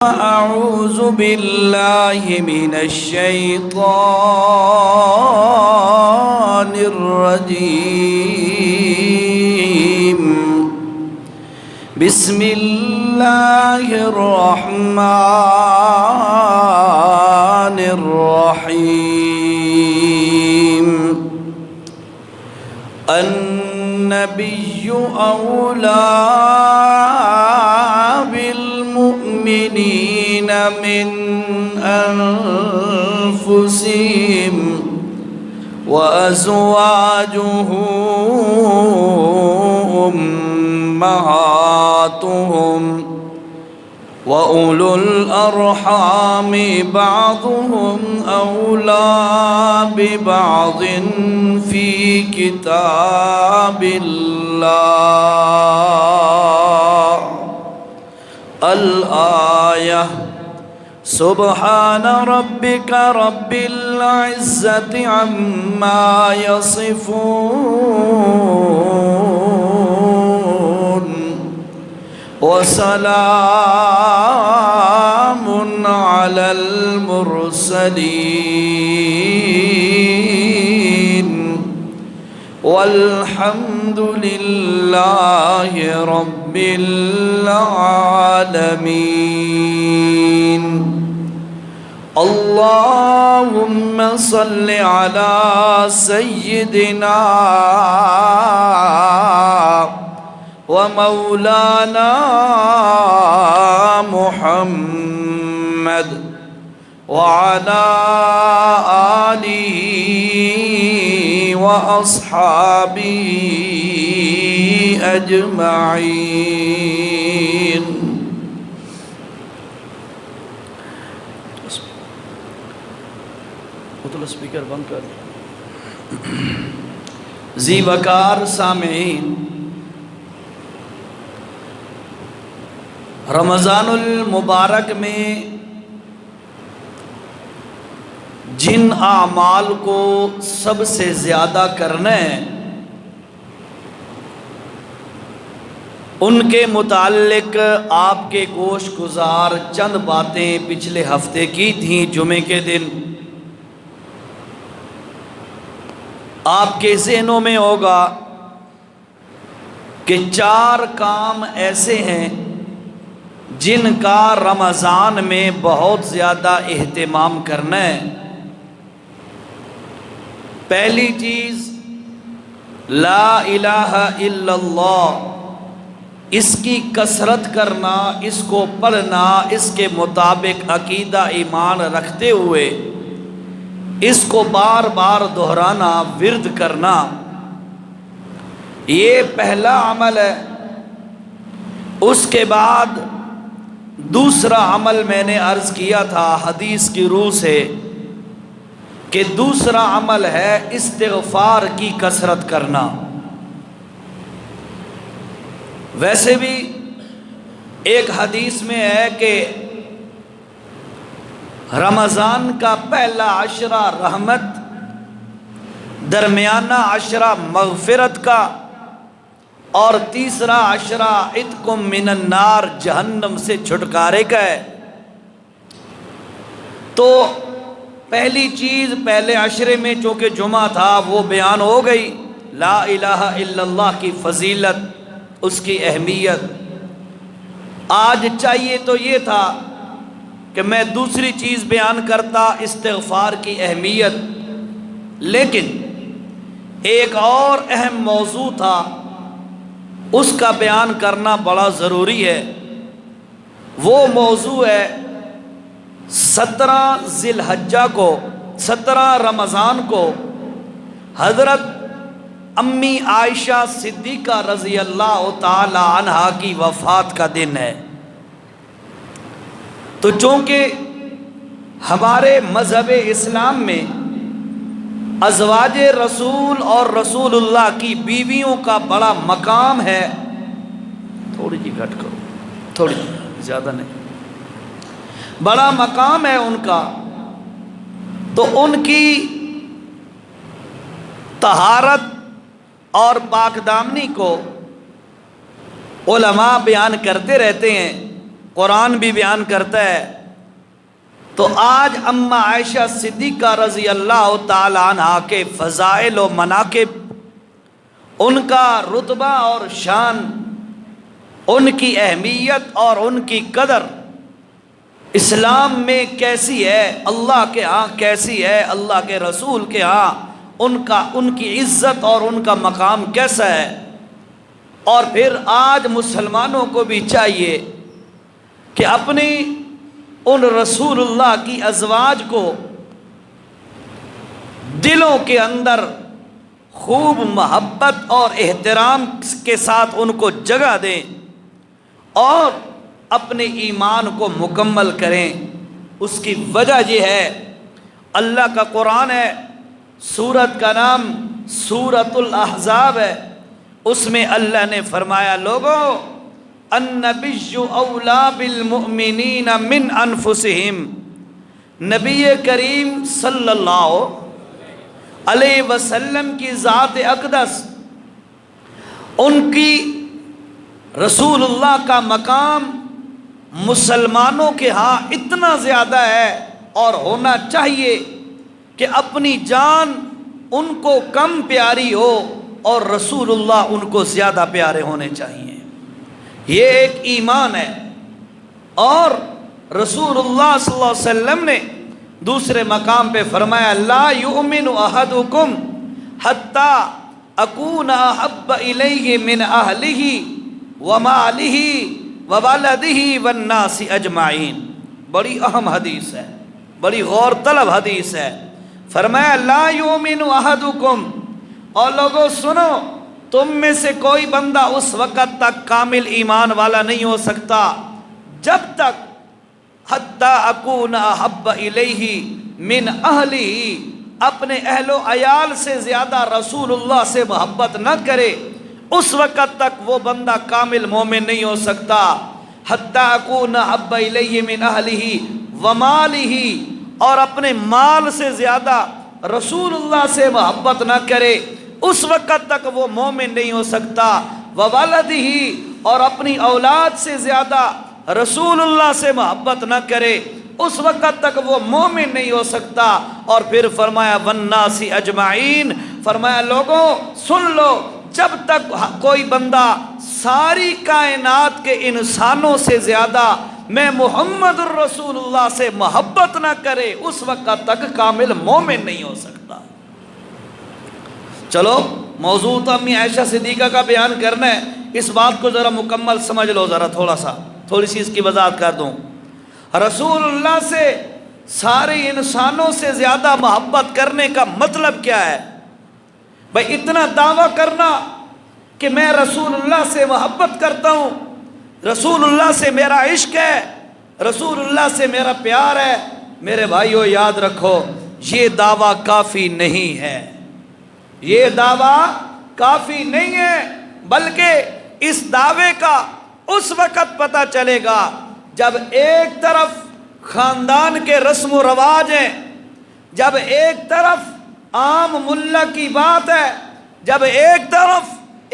أعوذ بالله من الشيطان الرجيم. بسم الله الرحمن الرحيم. النبي أولى بالمؤمنين من أنفسهم وأزواجه أمهاتهم وأولو الأرحام بعضهم أولى ببعض في كتاب الله. الآية. سبحان ربك رب العزة عما يصفون وسلام على المرسلين والحمد لله رب العالمين. اللهم صل على سيدنا ومولانا محمد وعلى آله وأصحابه أجمعين. اسپیکر بند کر. ذی وقار سامعین، رمضان المبارک میں جن اعمال کو سب سے زیادہ کرنا ہے ان کے متعلق آپ کے گوش گزار چند باتیں پچھلے ہفتے کی تھیں. جمعے کے دن آپ کے ذہنوں میں ہوگا کہ 4 کام ایسے ہیں جن کا رمضان میں بہت زیادہ اہتمام کرنا ہے. پہلی چیز لا الہ الا اللہ، اس کی کثرت کرنا، اس کو پڑھنا، اس کے مطابق عقیدہ ایمان رکھتے ہوئے اس کو بار بار دہرانا، ورد کرنا، یہ پہلا عمل ہے. اس کے بعد دوسرا عمل میں نے عرض کیا تھا حدیث کی روح سے کہ دوسرا عمل ہے استغفار کی کثرت کرنا. ویسے بھی ایک حدیث میں ہے کہ رمضان کا پہلا عشرہ رحمت، درمیانہ عشرہ مغفرت کا، اور تیسرا عشرہ عتق من النار، جہنم سے چھٹکارے کا ہے. تو پہلی چیز پہلے عشرے میں چونکہ جمعہ تھا وہ بیان ہو گئی، لا الہ الا اللہ کی فضیلت، اس کی اہمیت. آج چاہیے تو یہ تھا کہ میں دوسری چیز بیان کرتا، استغفار کی اہمیت، لیکن ایک اور اہم موضوع تھا اس کا بیان کرنا بڑا ضروری ہے. وہ موضوع ہے 17 ذی الحجہ کو، 17 رمضان کو حضرت امی عائشہ صدیقہ رضی اللہ تعالی عنہا کی وفات کا دن ہے. تو چونکہ ہمارے مذہب اسلام میں ازواج رسول اور رسول اللہ کی بیویوں کا بڑا مقام ہے، تھوڑی جی گھٹ کرو، تھوڑی زیادہ نہیں، بڑا مقام ہے ان کا، تو ان کی طہارت اور پاک دامنی کو علماء بیان کرتے رہتے ہیں. قرآن بھی بیان کرتا ہے۔ تو آج اماں عائشہ صدیقہ رضی اللہ تعالی عنہا کے فضائل و مناقب، ان کا رتبہ اور شان، ان کی اہمیت اور ان کی قدر اسلام میں کیسی ہے، اللہ کے ہاں کیسی ہے، اللہ کے رسول کے ہاں ان کی عزت اور ان کا مقام کیسا ہے۔ اور پھر آج مسلمانوں کو بھی چاہیے کہ اپنی ان رسول اللہ کی ازواج کو دلوں کے اندر خوب محبت اور احترام کے ساتھ ان کو جگہ دیں اور اپنے ایمان کو مکمل کریں۔ اس کی وجہ یہ ہے، اللہ کا قرآن ہے، سورت کا نام سورۃ الاحزاب ہے، اس میں اللہ نے فرمایا لوگوں النبی اولیٰ بالمؤمنین من انفسہم، نبی کریم صلی اللہ علیہ وسلم کی ذات اقدس، ان کی رسول اللہ کا مقام مسلمانوں کے ہاں اتنا زیادہ ہے اور ہونا چاہیے کہ اپنی جان ان کو کم پیاری ہو اور رسول اللہ ان کو زیادہ پیارے ہونے چاہیے۔ یہ ایک ایمان ہے۔ اور رسول اللہ صلی اللہ علیہ وسلم نے دوسرے مقام پہ فرمایا لا یؤمن احدکم حتی اکون احب الیہ من اہلہ ومالہ وولدہ والناس اجمعین۔ بڑی اہم حدیث ہے، بڑی غور طلب حدیث ہے۔ فرمایا لا یؤمن احدکم، اور لوگوں سنو، تم میں سے کوئی بندہ اس وقت تک کامل ایمان والا نہیں ہو سکتا جب تک حتی اکون احب الیہ من اہلہ، اپنے اہل و عیال سے زیادہ رسول اللہ سے محبت نہ کرے، اس وقت تک وہ بندہ کامل مومن نہیں ہو سکتا۔ حتی اکون احب الیہ من اہلہ ومالہ، اور اپنے مال سے زیادہ رسول اللہ سے محبت نہ کرے، اس وقت تک وہ مومن نہیں ہو سکتا۔ وولدہ، اور اپنی اولاد سے زیادہ رسول اللہ سے محبت نہ کرے، اس وقت تک وہ مومن نہیں ہو سکتا۔ اور پھر فرمایا والناس اجمعین، فرمایا لوگوں سن لو، جب تک کوئی بندہ ساری کائنات کے انسانوں سے زیادہ میں محمد الرسول اللہ سے محبت نہ کرے، اس وقت تک کامل مومن نہیں ہو سکتا۔ چلو موضوع تو امی عائشہ صدیقہ کا بیان کرنا ہے، اس بات کو ذرا مکمل سمجھ لو، ذرا تھوڑی سی اس کی وضاحت کر دوں۔ رسول اللہ سے سارے انسانوں سے زیادہ محبت کرنے کا مطلب کیا ہے؟ بھائی اتنا دعویٰ کرنا کہ میں رسول اللہ سے محبت کرتا ہوں، رسول اللہ سے میرا عشق ہے، رسول اللہ سے میرا پیار ہے، میرے بھائیو یاد رکھو یہ دعویٰ کافی نہیں ہے، یہ دعویٰ کافی نہیں ہے، بلکہ اس دعوے کا اس وقت پتہ چلے گا جب ایک طرف خاندان کے رسم و رواج ہیں، جب ایک طرف عام ملا کی بات ہے، جب ایک طرف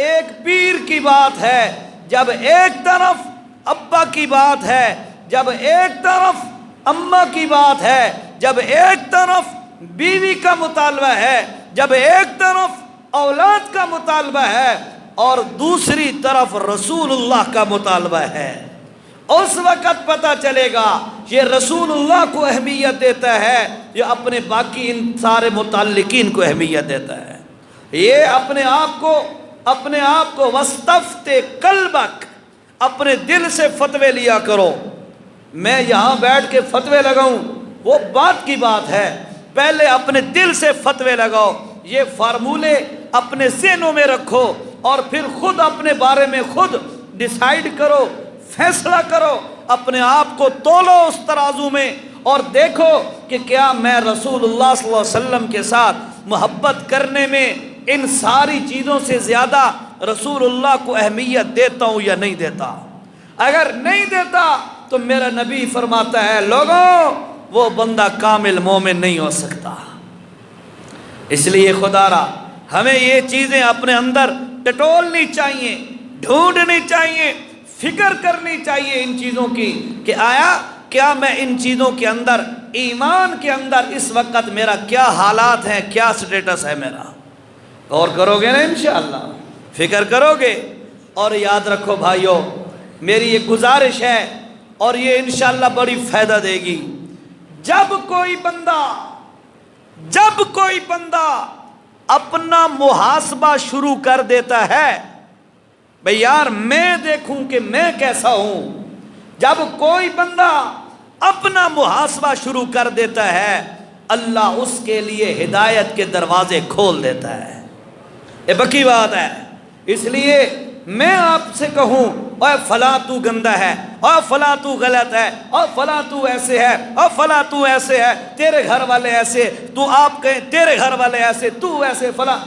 ایک پیر کی بات ہے، جب ایک طرف ابا کی بات ہے، جب ایک طرف اماں کی بات ہے، جب ایک طرف بیوی کا مطالبہ ہے، جب ایک طرف اولاد کا مطالبہ ہے اور دوسری طرف رسول اللہ کا مطالبہ ہے، اس وقت پتہ چلے گا یہ رسول اللہ کو اہمیت دیتا ہے یا اپنے باقی ان سارے متعلقین کو اہمیت دیتا ہے۔ یہ اپنے آپ کو وَاسْتَفْتِ قَلْبَكَ، اپنے دل سے فتوے لیا کرو۔ میں یہاں بیٹھ کے فتوے لگاؤں وہ بات کی بات ہے، پہلے اپنے دل سے فتوے لگاؤ، یہ فارمولے اپنے ذہنوں میں رکھو اور پھر خود اپنے بارے میں خود ڈیسائیڈ کرو، فیصلہ کرو، اپنے آپ کو تولو اس ترازو میں اور دیکھو کہ کیا میں رسول اللہ صلی اللہ علیہ وسلم کے ساتھ محبت کرنے میں ان ساری چیزوں سے زیادہ رسول اللہ کو اہمیت دیتا ہوں یا نہیں دیتا۔ اگر نہیں دیتا تو میرا نبی فرماتا ہے لوگوں وہ بندہ کامل مومن نہیں ہو سکتا۔ اس لیے خدا را ہمیں یہ چیزیں اپنے اندر ٹٹولنی چاہیے، ڈھونڈنی چاہیے، فکر کرنی چاہیے ان چیزوں کی کہ آیا کیا میں ان چیزوں کے اندر، ایمان کے اندر اس وقت میرا کیا حالات ہیں، کیا سٹیٹس ہے میرا. غور کرو گے نا انشاءاللہ، فکر کرو گے. اور یاد رکھو بھائیو، میری یہ گزارش ہے اور یہ انشاءاللہ بڑی فائدہ دے گی. جب کوئی بندہ اپنا محاسبہ شروع کر دیتا ہے، بھئی یار میں دیکھوں کہ میں کیسا ہوں، جب کوئی بندہ اپنا محاسبہ شروع کر دیتا ہے، اللہ اس کے لیے ہدایت کے دروازے کھول دیتا ہے. یہ پکی بات ہے. اس لیے میں آپ سے کہوں، اے فلاں تو گندہ ہے، اور فلاں تو غلط ہے، اور فلاں تو ایسے ہے، اور فلاں تو ایسے ہے، تیرے گھر والے ایسے، تو آپ کہیں تیرے گھر والے ایسے، تو ایسے فلاں،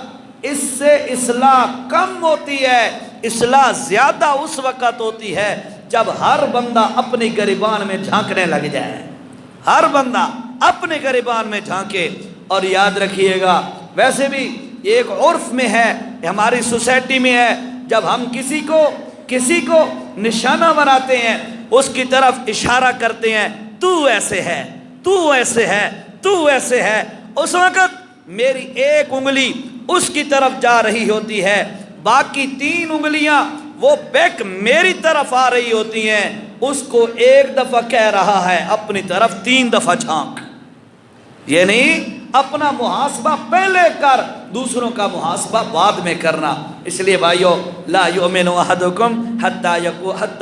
اس سے اصلاح کم ہوتی ہے. اصلاح زیادہ اس وقت ہوتی ہے جب ہر بندہ اپنی گریبان میں جھانکنے لگ جائے. ہر بندہ اپنے گریبان میں جھانکے. اور یاد رکھیے گا، ویسے بھی ایک عرف میں ہے، ہماری سوسائٹی میں ہے، جب ہم کسی کو نشانہ بناتے ہیں، اس کی طرف اشارہ کرتے ہیں، تو ایسے ہے، تو ایسے ہے، تو ایسے ہے، اس وقت میری ایک انگلی اس کی طرف جا رہی ہوتی ہے، باقی 3 انگلیاں وہ بیک میری طرف آ رہی ہوتی ہیں. اس کو ایک دفعہ کہہ رہا ہے اپنی طرف 3 دفعہ جھانک. یہ نہیں اپنا محاسبہ پہلے کر، دوسروں کا محاسبہ بعد میں کرنا. اس لیے بھائیو، لا یؤمن احدکم حتی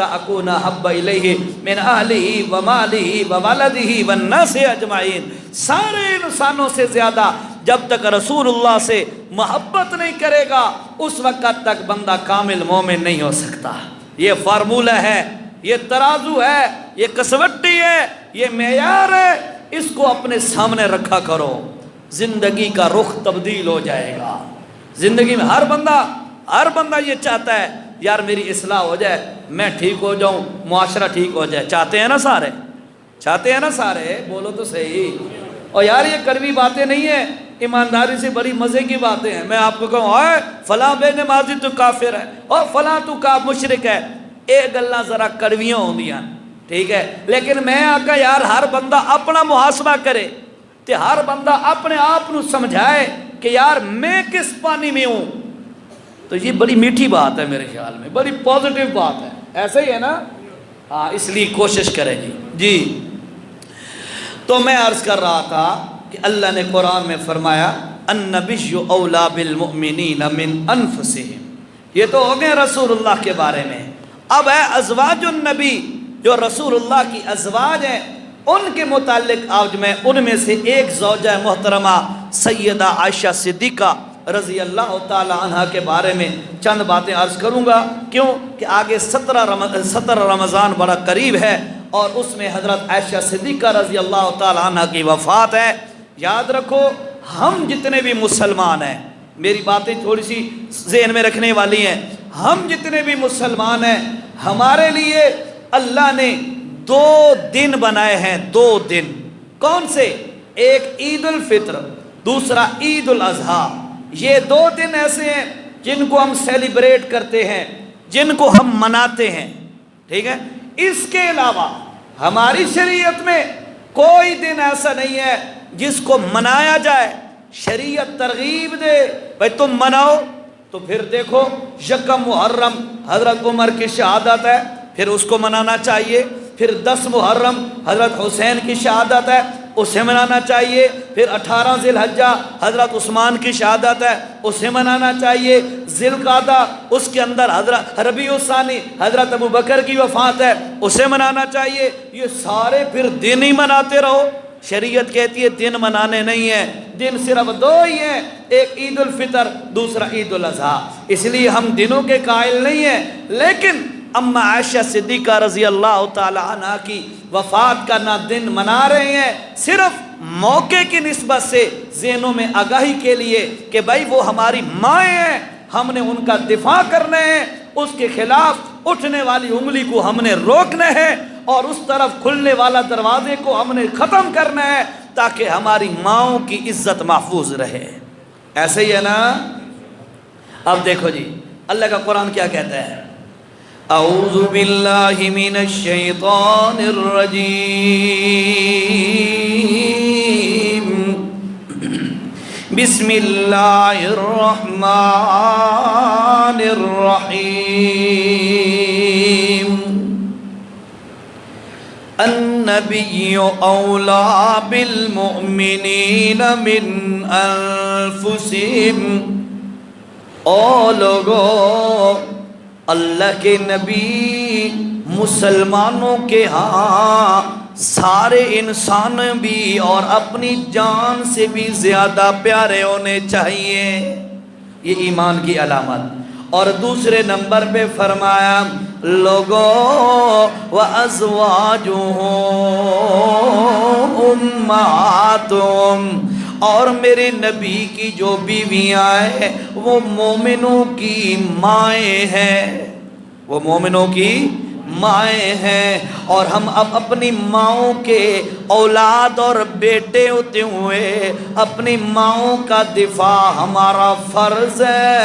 اکون احب الیہ من اہلہ ومالہ وولدہ والناس اجمعین. سارے انسانوں سے زیادہ جب تک رسول اللہ سے محبت نہیں کرے گا، اس وقت تک بندہ کامل مومن نہیں ہو سکتا. یہ فارمولہ ہے، یہ ترازو ہے، یہ کسوٹی ہے، یہ معیار ہے. اس کو اپنے سامنے رکھا کرو، زندگی کا رخ تبدیل ہو جائے گا. زندگی میں ہر بندہ یہ چاہتا ہے یار میری اصلاح ہو جائے، میں ٹھیک ہو جاؤں، معاشرہ ٹھیک ہو جائے. چاہتے ہیں نا سارے، بولو تو صحیح. اور یار یہ کڑوی باتیں نہیں ہیں، ایمانداری سے بڑی مزے کی باتیں ہیں. میں آپ کو کہوں اے فلاں بے نمازی تو کافر ہے، اور فلاں تو مشرک ہے، یہ گلاں ذرا کڑویاں ہوندیاں، ٹھیک ہے. لیکن میں آقا یار ہر بندہ اپنا محاسبہ کرے، تے ہر بندہ اپنے آپ نو سمجھائے کہ یار میں کس پانی میں ہوں. تو یہ بڑی میٹھی بات ہے، میرے خیال میں بڑی پازیٹیو بات ہے. ایسا ہی ہے نا؟ ہاں، اس لیے کوشش کریں جی. تو میں عرض کر رہا تھا کہ اللہ نے قرآن میں فرمایا النبی اولیٰ بالمؤمنین من انفسہم. یہ تو ہو گئے رسول اللہ کے بارے میں. اب ہے ازواج النبی، جو رسول اللہ کی ازواج ہیں، ان کے متعلق آج میں ان میں سے ایک زوجہ محترمہ سیدہ عائشہ صدیقہ رضی اللہ تعالی عنہ کے بارے میں چند باتیں عرض کروں گا. کیوں کہ آگے 17 رمضان بڑا قریب ہے، اور اس میں حضرت عائشہ صدیقہ رضی اللہ تعالی عنہ کی وفات ہے. یاد رکھو، ہم جتنے بھی مسلمان ہیں، میری باتیں تھوڑی سی ذہن میں رکھنے والی ہیں، ہم جتنے بھی مسلمان ہیں، ہمارے لیے اللہ نے 2 دن بنائے ہیں. 2 دن کون سے؟ ایک عید الفطر، دوسرا عید الاضحیٰ. یہ 2 دن ایسے ہیں جن کو ہم سیلیبریٹ کرتے ہیں، جن کو ہم مناتے ہیں، ٹھیک ہے. اس کے علاوہ ہماری شریعت میں کوئی دن ایسا نہیں ہے جس کو منایا جائے. شریعت ترغیب دے بھائی تم مناؤ. تو پھر دیکھو، 1 محرم حضرت عمر کی شہادت ہے، پھر اس کو منانا چاہیے. پھر 10 محرم حضرت حسین کی شہادت ہے، اسے منانا چاہیے. پھر 18 ذی الحجہ حضرت عثمان کی شہادت ہے، اسے منانا چاہیے. ذی القعدہ اس کے اندر حضرت ربیع الثانی حضرت ابو بکر کی وفات ہے، اسے منانا چاہیے. یہ سارے پھر دن ہی مناتے رہو. شریعت کہتی ہے دن منانے نہیں ہیں، دن صرف 2 ہی ہیں، ایک عید الفطر، دوسرا عید الاضحیٰ. اس لیے ہم دنوں کے قائل نہیں ہیں. لیکن اما عائشہ صدیقہ رضی اللہ تعالی عنہ کی وفات کا نہ دن منا رہے ہیں، صرف موقع کی نسبت سے ذہنوں میں آگاہی کے لیے کہ بھائی وہ ہماری مائیں ہیں، ہم نے ان کا دفاع کرنا ہے، اس کے خلاف اٹھنے والی انگلی کو ہم نے روکنا ہے، اور اس طرف کھلنے والا دروازے کو ہم نے ختم کرنا ہے، تاکہ ہماری ماؤں کی عزت محفوظ رہے. ایسے ہی ہے نا؟ اب دیکھو جی، اللہ کا قرآن کیا کہتا ہے؟ اعوذ باللہ من الشیطان الرجیم بسم اللہ الرحمن الرحیم النبی اولا بالمؤمنین من انفسہم۔ او لوگو، اللہ کے نبی مسلمانوں کے ہاں سارے انسان بھی اور اپنی جان سے بھی زیادہ پیارے ہونے چاہیے، یہ ایمان کی علامت۔ اور دوسرے نمبر پہ فرمایا لوگوں وَأَزْوَاجُهُمْ أُمَّهَاتُهُمْ، اور میرے نبی کی جو بیویاں ہیں وہ مومنوں کی مائیں ہیں، وہ مومنوں کی مائیں ہیں۔ اور ہم اب اپنی ماؤں کے اولاد اور بیٹے ہوتے ہوئے اپنی ماؤں کا دفاع ہمارا فرض ہے،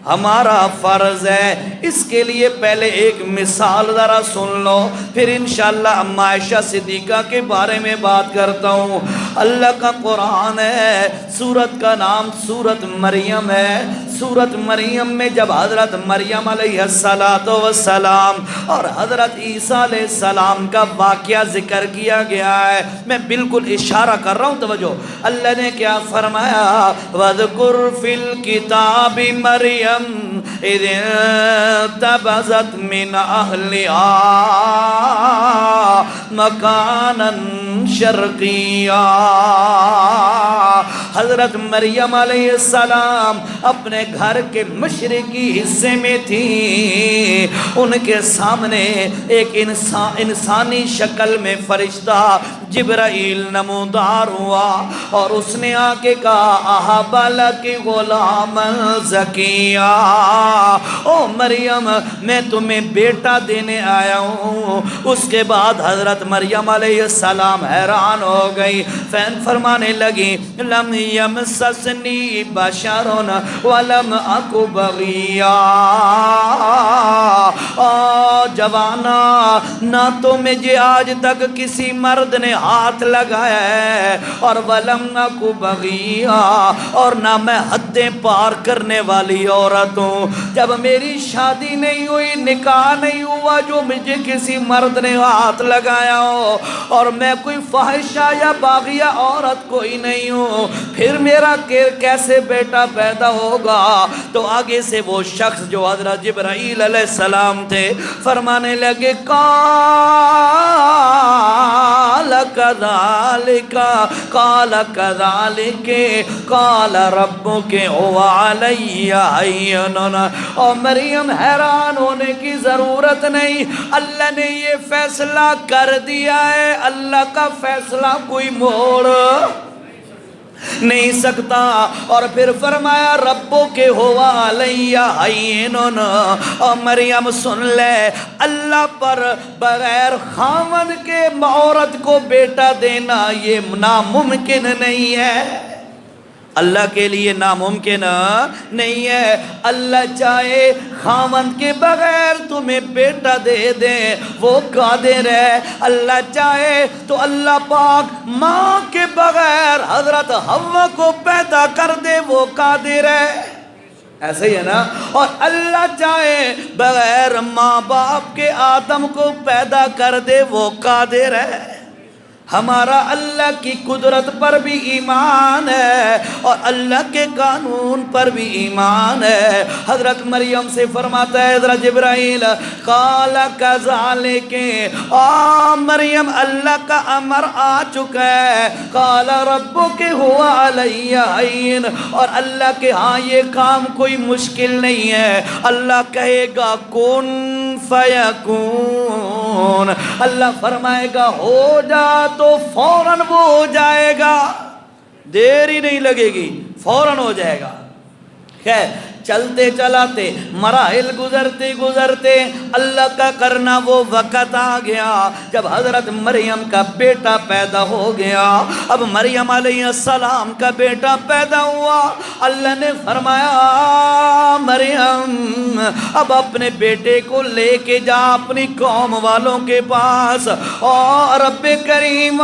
ہمارا فرض ہے۔ اس کے لیے پہلے ایک مثال ذرا سن لو، پھر انشاءاللہ اما عائشہ صدیقہ کے بارے میں بات کرتا ہوں۔ اللہ کا قرآن ہے، سورت کا نام سورت مریم ہے۔ سورت مریم میں جب حضرت مریم علیہ السلام اور حضرت عیسیٰ علیہ السلام کا واقعہ ذکر کیا گیا ہے، میں بالکل اشارہ کر رہا ہوں، توجہ۔ اللہ نے کیا فرمایا؟ وَاذْكُرْ فِي الْكِتَابِ مَرْيَمَ اِذِ انتبذت من اہلہا مکانا شرقیا۔ حضرت مریم علیہ السلام اپنے گھر کے مشرقی حصے میں تھی، ان کے سامنے ایک انسانی شکل میں فرشتہ جبرائیل نمودار ہوا، اور اس نے آ کے کہا اَحَبَ لَكِ غُلَامًا زَكِيًّا، او مریم میں تمہیں بیٹا دینے آیا ہوں۔ اس کے بعد حضرت مریم علیہ السلام حیران ہو گئی، فرمانے لگی لم یمسسنی بشر ولم اک بغیا، جوانا نہ تو مجھے آج تک کسی مرد نے ہاتھ لگایا ہے، اور ولم اک بغیا، اور نہ میں حدیں پار کرنے والی عورت ہوں۔ جب میری شادی نہیں ہوئی، نکاح نہیں ہوا، جو مجھے کسی مرد نے ہاتھ لگایا ہو، اور میں کوئی فاحشہ یا باغیہ عورت کوئی نہیں ہوں، پھر میرا کیسے بیٹا پیدا ہوگا؟ تو آگے سے وہ شخص جو حضرت جبرائیل علیہ السلام تھے فرمانے لگے قال كذلك قال كذلك قال ربك هو علي هين۔ اور مریم حیران ہونے کی ضرورت نہیں، اللہ نے یہ فیصلہ کر دیا ہے، اللہ کا فیصلہ کوئی موڑ نہیں سکتا۔ اور پھر فرمایا ربو کے ہوا علیہ ہین، اور مریم سن لے، اللہ پر بغیر خاوند کے عورت کو بیٹا دینا یہ ناممکن نہیں ہے، اللہ کے لیے ناممکن نہیں ہے۔ اللہ چاہے خاوند کے بغیر تمہیں بیٹا دے دے، وہ قادر ہے۔ اللہ چاہے تو اللہ پاک ماں کے بغیر حضرت حوا کو پیدا کر دے، وہ قادر ہے، ایسے ہی ہے نا۔ اور اللہ چاہے بغیر ماں باپ کے آدم کو پیدا کر دے، وہ قادر ہے۔ ہمارا اللہ کی قدرت پر بھی ایمان ہے، اور اللہ کے قانون پر بھی ایمان ہے۔ حضرت مریم سے فرماتا ہے حضرت جبرائیل قال کذالک، مریم اللہ کا امر آ چکا ہے، قال ربک هو علی ہین، اور اللہ کے ہاں یہ کام کوئی مشکل نہیں ہے۔ اللہ کہے گا کن فیکون، اللہ فرمائے گا ہو جا تو فوراً وہ ہو جائے گا، دیر ہی نہیں لگے گی، فوراً ہو جائے گا۔ خیر، چلتے چلاتے مراحل گزرتے گزرتے اللہ کا کرنا وہ وقت آ گیا جب حضرت مریم کا بیٹا پیدا ہو گیا۔ اب مریم علیہ السلام کا بیٹا پیدا ہوا، اللہ نے فرمایا مریم اب اپنے بیٹے کو لے کے جا اپنی قوم والوں کے پاس۔ اور رب کریم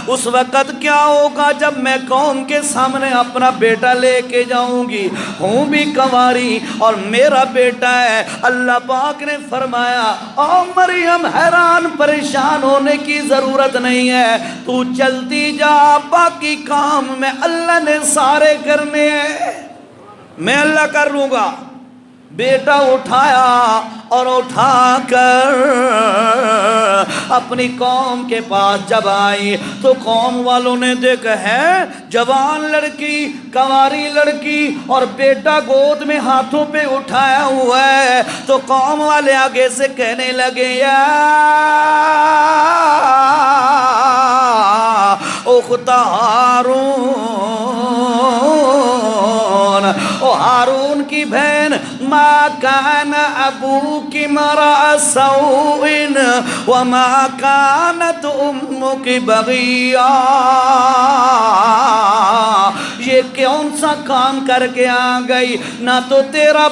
اس وقت کیا ہوگا جب میں قوم کے سامنے اپنا بیٹا لے کے جاؤں گی، ہوں بھی کنواری اور میرا بیٹا ہے۔ اللہ پاک نے فرمایا او مریم حیران پریشان ہونے کی ضرورت نہیں ہے، تو چلتی جا، باقی کام میں اللہ نے سارے کرنے ہیں، میں اللہ کر لوں گا۔ بیٹا اٹھایا اور اٹھا کر اپنی قوم کے پاس جب آئی تو قوم والوں نے دیکھا ہے جوان لڑکی، کنواری لڑکی اور بیٹا گود میں ہاتھوں پہ اٹھایا ہوا ہے، تو قوم والے آگے سے کہنے لگے یا اخت ہارون، او ہارون کی بہن، ما کان ابوک امرأ سوء وما کانت امک بغیا، یہ کون سا کام کر کے آ گئی؟ نہ تو تیرا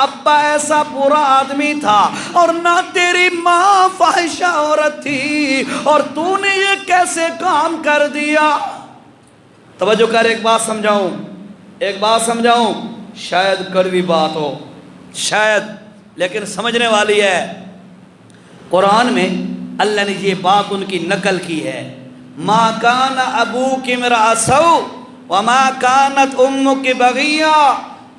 ابا ایسا برا آدمی تھا اور نہ تیری ماں فاحشہ عورت تھی، اور تو نے یہ کیسے کام کر دیا؟ توجہ کر، ایک بات سمجھاؤں، شاید کڑوی بات ہو شاید، لیکن سمجھنے والی ہے۔ قرآن میں اللہ نے یہ بات ان کی نقل کی ہے، ما کان ابوک امرأ سوء وما کانت امک بغیا،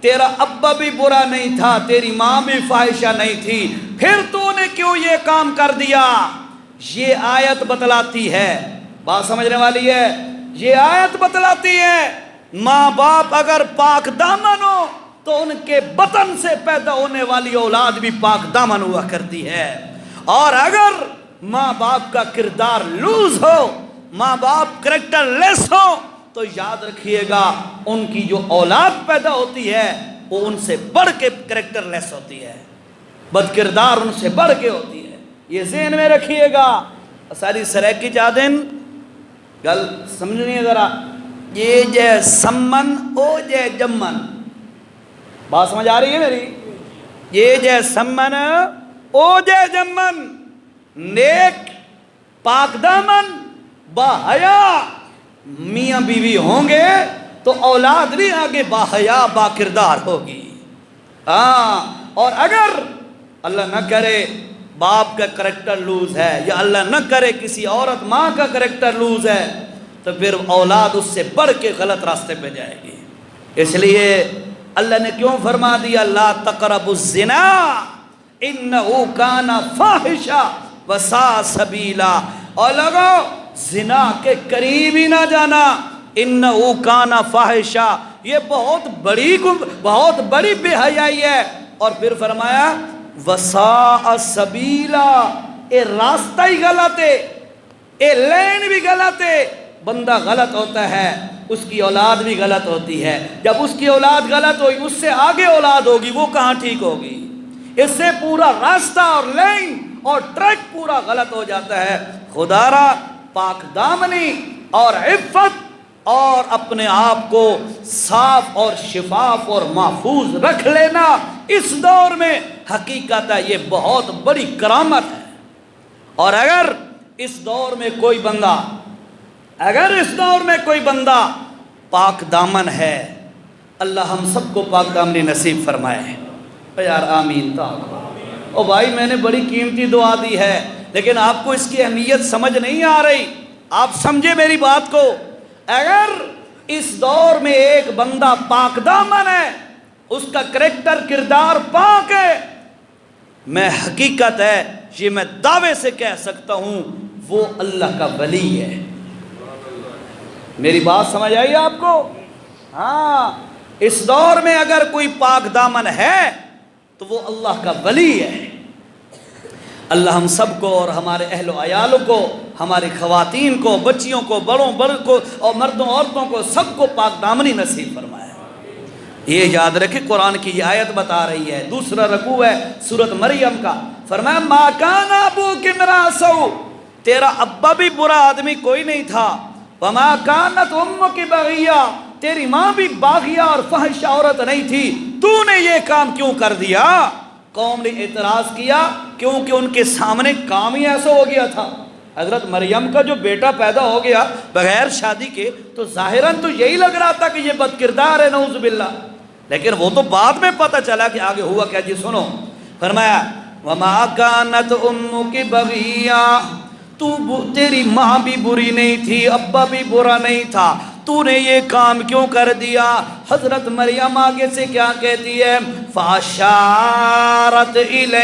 تیرا ابا بھی برا نہیں تھا، تیری ماں بھی فاحشہ نہیں تھی، پھر تو نے کیوں یہ کام کر دیا؟ یہ آیت بتلاتی ہے، بات سمجھنے والی ہے، یہ آیت بتلاتی ہے ماں باپ اگر پاک دامن ہو تو ان کے بطن سے پیدا ہونے والی اولاد بھی پاک دامن ہوا کرتی ہے، اور اگر ماں باپ کا کردار لوز ہو، ماں باپ کریکٹر لیس ہو، تو یاد رکھیے گا ان کی جو اولاد پیدا ہوتی ہے وہ ان سے بڑھ کے کریکٹر لیس ہوتی ہے، بد کردار ان سے بڑھ کے ہوتی ہے، یہ ذہن میں رکھیے گا۔ ساری سریکی چادن گل سمجھنی ہے ذرا، یہ جے سمن او جے جمن، بات سمجھ آ رہی ہے میری؟ یہ جے سمن او جے جمن، نیک پاک دامن باحیا میاں بیوی ہوں گے تو اولاد بھی آگے باحیا با کردار ہوگی۔ اور اگر اللہ نہ کرے باپ کا کریکٹر لوز ہے، یا اللہ نہ کرے کسی عورت ماں کا کریکٹر لوز ہے، تو پھر اولاد اس سے بڑھ کے غلط راستے پہ جائے گی۔ اس لیے اللہ نے کیوں فرما دیا لا تقربوا الزنا انہ کان فاحشہ وساء سبیلا، اور لوگو زنا کے قریب ہی نہ جانا، انہ کان فاحشہ، یہ بہت بڑی بے حیائی ہے، اور پھر فرمایا وساء سبیلا، اے راستہ ہی غلط ہے، اے لین بھی غلط ہے، بندہ غلط ہوتا ہے اس کی اولاد بھی غلط ہوتی ہے، جب اس کی اولاد غلط ہوئی اس سے آگے اولاد ہوگی وہ کہاں ٹھیک ہوگی؟ اس سے پورا راستہ اور لین اور ٹریک پورا غلط ہو جاتا ہے۔ خدا را پاک دامنی اور عفت اور اپنے آپ کو صاف اور شفاف اور محفوظ رکھ لینا اس دور میں حقیقت ہے یہ بہت بڑی کرامت ہے۔ اور اگر اس دور میں کوئی بندہ پاک دامن ہے، اللہ ہم سب کو پاک دامنی نصیب فرمائے۔ یار آمین۔ او بھائی میں نے بڑی قیمتی دعا دی ہے لیکن آپ کو اس کی اہمیت سمجھ نہیں آ رہی، آپ سمجھے میری بات کو۔ اگر اس دور میں ایک بندہ پاک دامن ہے، اس کا کریکٹر کردار پاک ہے، میں حقیقت ہے یہ میں دعوے سے کہہ سکتا ہوں وہ اللہ کا ولی ہے۔ میری بات سمجھ آئی آپ کو؟ ہاں، اس دور میں اگر کوئی پاک دامن ہے تو وہ اللہ کا ولی ہے۔ اللہ ہم سب کو اور ہمارے اہل و عیالوں کو، ہماری خواتین کو، بچیوں کو، بڑوں کو اور مردوں عورتوں کو سب کو پاک دامنی نصیب فرمائے۔ یہ یاد رکھے، قرآن کی یہ آیت بتا رہی ہے۔ دوسرا رکوع ہے سورۃ مریم کا، فرمایا ما کان ابوک امرأ سوء، تیرا ابا بھی برا آدمی کوئی نہیں تھا، وما کانت امک بغیہ، تیری ماں بھی باغیہ اور فحش عورت نہیں تھی، تو نے یہ کام کیوں کر دیا؟ قوم نے اعتراض کیا کیونکہ ان کے سامنے کام ہی ایسا ہو گیا تھا۔ حضرت مریم کا جو بیٹا پیدا ہو گیا بغیر شادی کے، تو ظاہراً تو یہی لگ رہا تھا کہ یہ بد کردار ہے، نعوذ باللہ، لیکن وہ تو بعد میں پتہ چلا کہ آگے ہوا کیا۔ جی سنو، فرمایا وما کانت امک بغیہ، تیری ماں بھی بری نہیں تھی، ابا بھی برا نہیں تھا، تو نے یہ کام کیوں کر دیا؟ حضرت مریم آگے سے کیا کہتی ہے؟ فاشارت الیہ،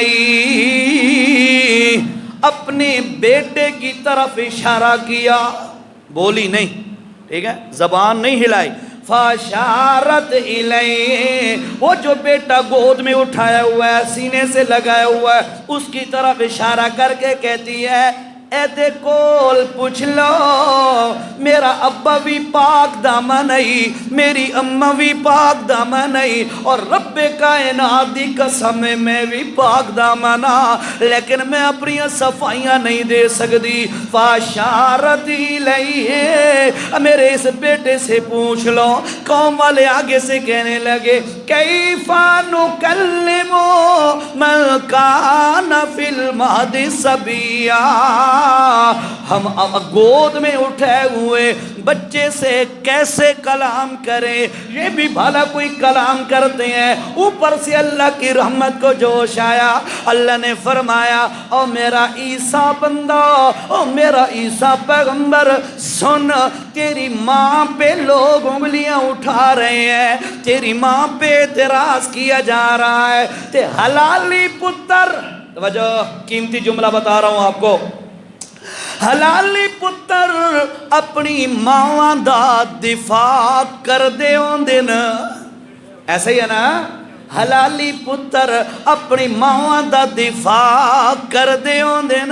اپنے بیٹے کی طرف اشارہ کیا، بولی نہیں، ٹھیک ہے، زبان نہیں ہلائی۔ فاشارت الیہ، وہ جو بیٹا گود میں اٹھایا ہوا ہے، سینے سے لگایا ہوا ہے، اس کی طرف اشارہ کر کے کہتی ہے اے دے کول پوچھ لو، میرا ابا بھی پاک دامن نہیں، میری اماں بھی پاک دامن نہیں، اور رب کائنات دی قسم میں بھی پاک دامن ہاں، لیکن میں اپنی صفائیاں نہیں دے سکتی۔ فاشارت الیہ، میرے اس بیٹے سے پوچھ لو۔ قوم والے آگے سے کہنے لگے کیف نکلم من کان فی المہد صبیا، ہم گود میں اٹھے ہوئے بچے سے کیسے کلام کریں؟ یہ بھی بھلا کوئی کلام کرتے ہیں؟ اوپر سے اللہ کی رحمت کو جوش آیا، اللہ نے فرمایا او میرا عیسیٰ بندہ، او میرا عیسیٰ پیغمبر، سن، تیری ماں پہ لوگ انگلیاں اٹھا رہے ہیں، تیری ماں پہ اعتراض کیا جا رہا ہے، تے حلالی پتر، توجہ قیمتی جملہ بتا رہا ہوں آپ کو، حلالی پتر اپنی ماں دا دفاع کر دے ہوں دن، ایسا ہی ہے نا، حلالی پتر اپنی ماں دا دفاع کر دے ہوں دن۔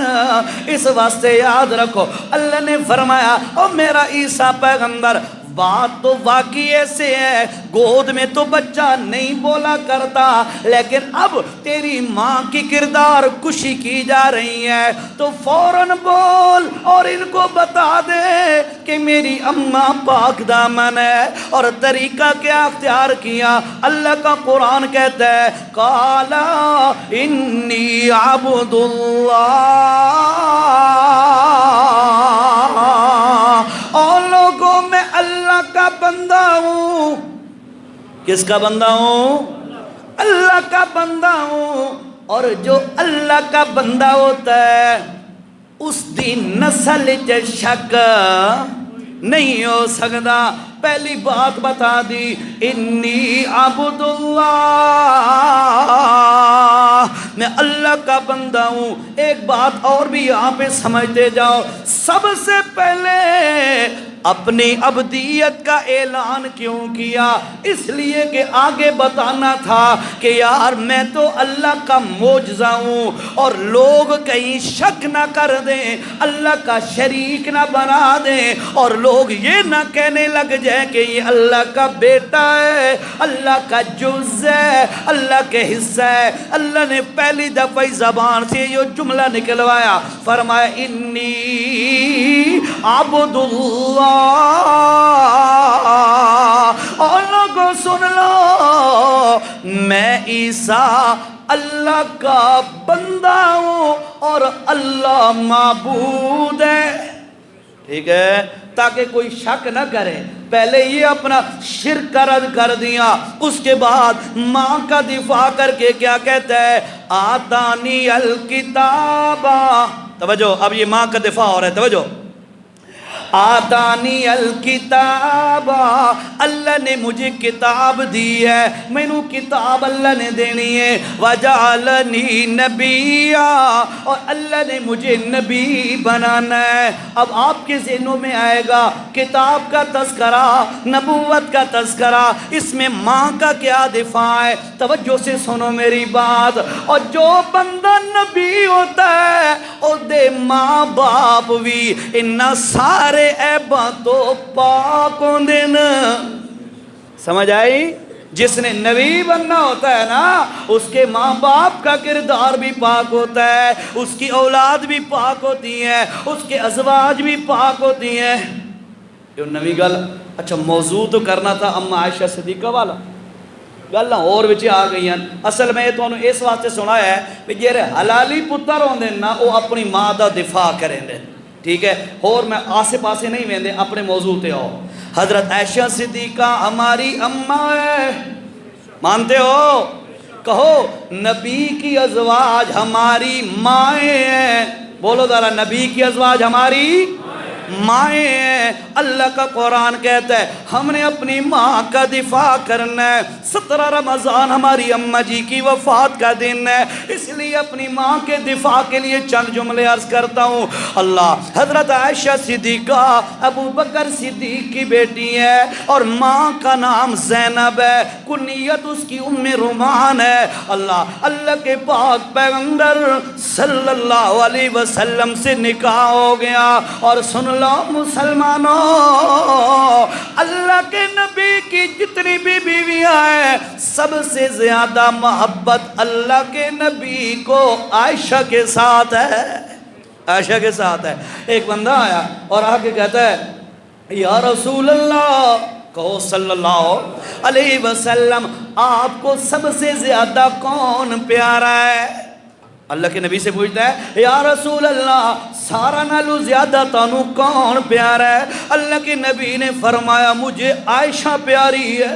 اس واسطے یاد رکھو، اللہ نے فرمایا او میرا عیسیٰ پیغمبر، بات تو واقعی ایسے ہے، گود میں تو بچہ نہیں بولا کرتا، لیکن اب تیری ماں کی کردار کشی کی جا رہی ہے، تو فوراً بول اور ان کو بتا دے کہ میری اماں پاک دامن ہے۔ اور طریقہ کیا اختیار کیا؟ اللہ کا قرآن کہتا ہے قال انی عبد اللہ، اور لوگوں میں اللہ کا بندہ ہوں۔ کس کا بندہ ہوں؟ اللہ کا بندہ ہوں۔ اور جو اللہ کا بندہ ہوتا ہے اس دی نسل چ شک نہیں ہو سکتا۔ پہلی بات بتا دی انی عبد اللہ، میں اللہ کا بندہ ہوں۔ ایک بات اور بھی یہاں پہ سمجھتے جاؤ، سب سے پہلے اپنی عبدیت کا اعلان کیوں کیا؟ اس لیے کہ آگے بتانا تھا کہ یار میں تو اللہ کا معجزہ ہوں، اور لوگ کہیں شک نہ کر دیں، اللہ کا شریک نہ بنا دیں، اور لوگ یہ نہ کہنے لگ جائیں کہ یہ اللہ کا بیٹا ہے، اللہ کا جز ہے، اللہ کے حصہ ہے۔ اللہ نے پہلی دفعہ زبان سے یہ جملہ نکلوایا، فرمایا انی عبد اللہ، اور لوگوں سن لو، میں عیسیٰ اللہ کا بندہ ہوں اور اللہ معبود ہے، ٹھیک ہے، تاکہ کوئی شک نہ کرے۔ پہلے یہ اپنا شرک کا رد کر دیا، اس کے بعد ماں کا دفاع کر کے کیا کہتا ہے آتانی الکتاب، توجہ اب یہ ماں کا دفاع ہو رہا ہے، توجہ، آتانی الکتاب، اللہ نے مجھے کتاب دی ہے، میں نو کتاب اللہ نے دینی ہے، وجعلنی نبیا، اور اللہ نے مجھے نبی بنانا ہے۔ اب آپ کے ذہنوں میں آئے گا کتاب کا تذکرہ، نبوت کا تذکرہ، اس میں ماں کا کیا دفاع ہے؟ توجہ سے سنو میری بات، اور جو بندہ نبی ہوتا ہے او دے ماں باپ بھی انہاں سارے عیباں تو پاک ہوندے نا، سمجھ آئی؟ جس نے نبی بننا ہوتا ہے نا، اس کے ماں باپ کا کردار بھی پاک ہوتا ہے، اس کی اولاد بھی پاک ہوتی ہے، اس کے ازواج بھی پاک ہوتی ہیں۔ جو نوی گل اچھا موضوع تو کرنا تھا اما عائشہ صدیقہ والا، گل اور وچ آ گئی ہیں۔ اصل میں تانوں اس واسطے سنایا ہے کہ جڑے حلالی پتر ہوندے نا وہ اپنی ماں دا دفاع کریں دے، ٹھیک ہے؟ اور میں آسے پاسے نہیں ویندے، اپنے موضوع تے آؤ۔ حضرت عائشہ صدیقہ ہماری اماں ہے، مانتے ہو؟ کہو نبی کی ازواج ہماری مائیں ہیں، بولو ذرا، نبی کی ازواج ہماری مائیں ہیں۔ اللہ کا قرآن کہتا ہے ہم نے اپنی ماں کا دفاع کرنا ہے۔ 17 رمضان ہماری اماں جی کی وفات کا دن ہے، اس لیے اپنی ماں کے دفاع کے لیے چند جملے عرض کرتا ہوں۔ اللہ، حضرت عائشہ صدیقہ ابو بکر صدیق کی بیٹی ہے اور ماں کا نام زینب ہے، کنیت اس کی ام رومان ہے۔ اللہ کے پاک پیغمبر صلی اللہ علیہ وسلم سے نکاح ہو گیا، اور سن لو مسلمانوں، اللہ کے نبی کی جتنی بھی بیویاں ہیں سب سے زیادہ محبت اللہ کے نبی کو عائشہ کے ساتھ ہے، عائشہ کے ساتھ ہے۔ ایک بندہ آیا اور آ کے کہتا ہے یا رسول اللہ، کہو صلی اللہ علیہ وسلم، آپ کو سب سے زیادہ کون پیارا ہے؟ اللہ کے نبی سے پوچھتا ہے یا رسول اللہ، سارا نالو زیادہ تانوں کون پیارا ہے؟ اللہ کے نبی نے فرمایا مجھے عائشہ پیاری ہے۔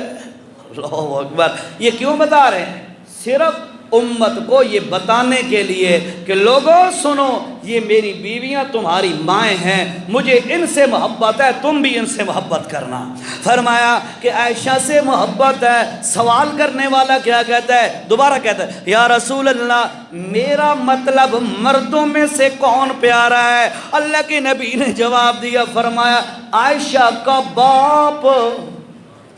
اللہ اکبر۔ یہ کیوں بتا رہے ہیں؟ صرف امت کو یہ بتانے کے لیے کہ لوگوں سنو، یہ میری بیویاں تمہاری مائیں ہیں، مجھے ان سے محبت ہے، تم بھی ان سے محبت کرنا۔ فرمایا کہ عائشہ سے محبت ہے۔ سوال کرنے والا کیا کہتا ہے؟ دوبارہ کہتا ہے یا رسول اللہ، میرا مطلب مردوں میں سے کون پیارا ہے؟ اللہ کے نبی نے جواب دیا، فرمایا عائشہ کا باپ۔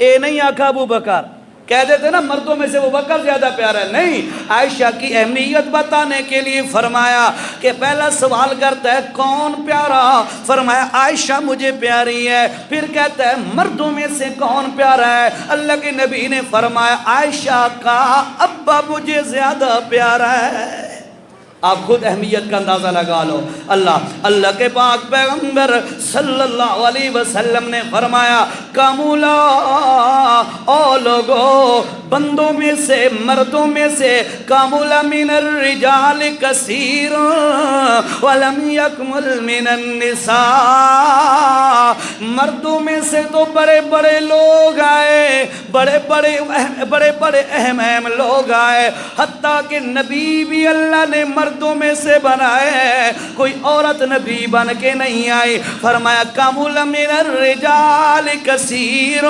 اے نہیں آقا ابو بکر، کہہ دیتے نا مردوں میں سے وہ بکر زیادہ پیارا ہے، نہیں، عائشہ کی اہمیت بتانے کے لیے فرمایا کہ پہلا سوال کرتا ہے کون پیارا؟ فرمایا عائشہ مجھے پیاری ہے۔ پھر کہتا ہے مردوں میں سے کون پیارا ہے؟ اللہ کے نبی نے فرمایا عائشہ کا ابا مجھے زیادہ پیارا ہے۔ آپ خود اہمیت کا اندازہ لگا لو۔ اللہ کے پاک پیغمبر صلی اللہ علیہ وسلم نے فرمایا کامولا، او لوگو، بندوں میں سے، مردوں میں سے، کامولا من الرجال کثیر ولم یکمل من النساء، مردوں میں سے تو بڑے بڑے لوگ آئے، بڑے بڑے اہم لوگ آئے، حتیٰ کہ نبی بھی اللہ نے مردوں میں سے بنائے ہیں، کوئی عورت نبی بن کے نہیں آئی۔ فرمایا کامل من الرجال کثیر،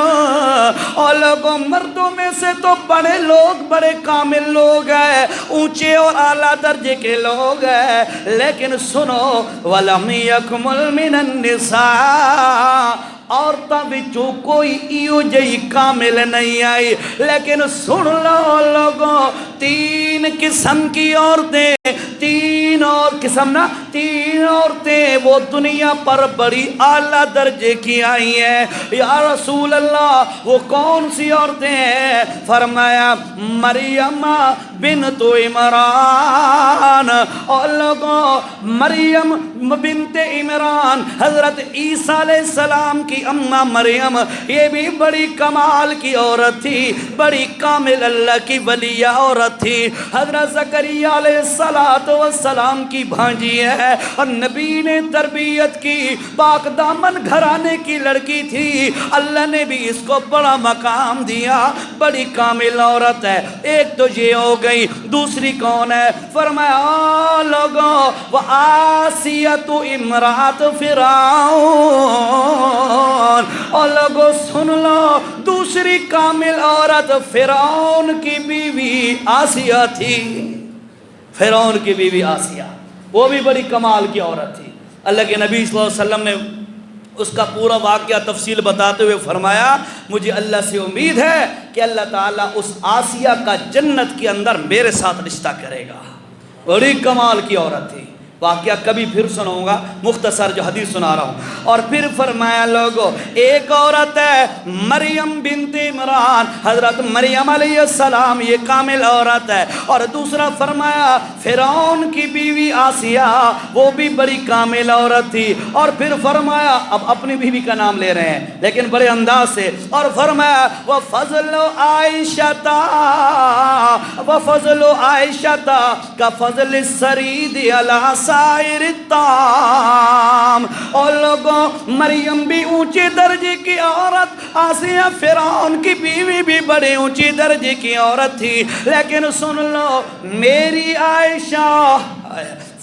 اور لوگوں مردوں میں سے تو بڑے لوگ، بڑے کامل لوگ ہیں، اونچے اور اعلیٰ درجے کے لوگ ہیں، لیکن سنو وَلَمْ يَكْمُلْ مِنَ النِّسَاء، عورتاں بچوں کوئی ایو جئی کامل نہیں آئی۔ لیکن سن لو لوگوں، 3 قسم کی عورتیں، 3 اور قسم نا، 3 عورتیں وہ دنیا پر بڑی اعلیٰ درجے کی آئی ہیں۔ یا رسول اللہ وہ کون سی عورتیں ہیں؟ فرمایا مریم بنت عمران، اور لوگوں مریم بنت عمران، حضرت عیسیٰ علیہ السلام کی اماں مریم، یہ بھی بڑی کمال کی عورت تھی، بڑی کامل اللہ کی ولیہ عورت تھی۔ حضرت زکریا علیہ السلام کی بھانجی ہے، اور نبی نے تربیت کی، پاک دامن گھرانے کی لڑکی تھی، اللہ نے بھی اس کو بڑا مقام دیا، بڑی کامل عورت ہے۔ ایک تو یہ ہو گئی، دوسری کون ہے؟ فرمایا لوگوں وآسیۃ امرأۃ فرعون، اور لوگوں سن لو دوسری کامل عورت فرعون کی بیوی آسیہ تھی، فرعون کی بیوی آسیہ، وہ بھی بڑی کمال کی عورت تھی۔ اللہ کے نبی صلی اللہ علیہ وسلم نے اس کا پورا واقعہ تفصیل بتاتے ہوئے فرمایا مجھے اللہ سے امید ہے کہ اللہ تعالیٰ اس آسیہ کا جنت کے اندر میرے ساتھ رشتہ کرے گا۔ بڑی کمال کی عورت تھی، واقعہ کبھی پھر سناؤں گا، مختصر جو حدیث سنا رہا ہوں۔ اور پھر فرمایا لوگو، ایک عورت ہے مریم بنت عمران، حضرت مریم علیہ السلام، یہ کامل عورت ہے۔ اور دوسرا فرمایا فرعون کی بیوی آسیہ، وہ بھی بڑی کامل عورت تھی۔ اور پھر فرمایا، اب اپنی بیوی کا نام لے رہے ہیں لیکن بڑے انداز سے، اور فرمایا وَفَضْلُ عَائِشَةَ وَفَضْلُ عَائِشَةَ كَفَضْلِ السَّرِيدِ عَلَىٰ سائر الطعام۔ اور لوگوں، مریم بھی اونچے درجے کی عورت، آسیہ فرعون کی بیوی بھی بڑے اونچے درجے کی عورت تھی، لیکن سن لو میری عائشہ،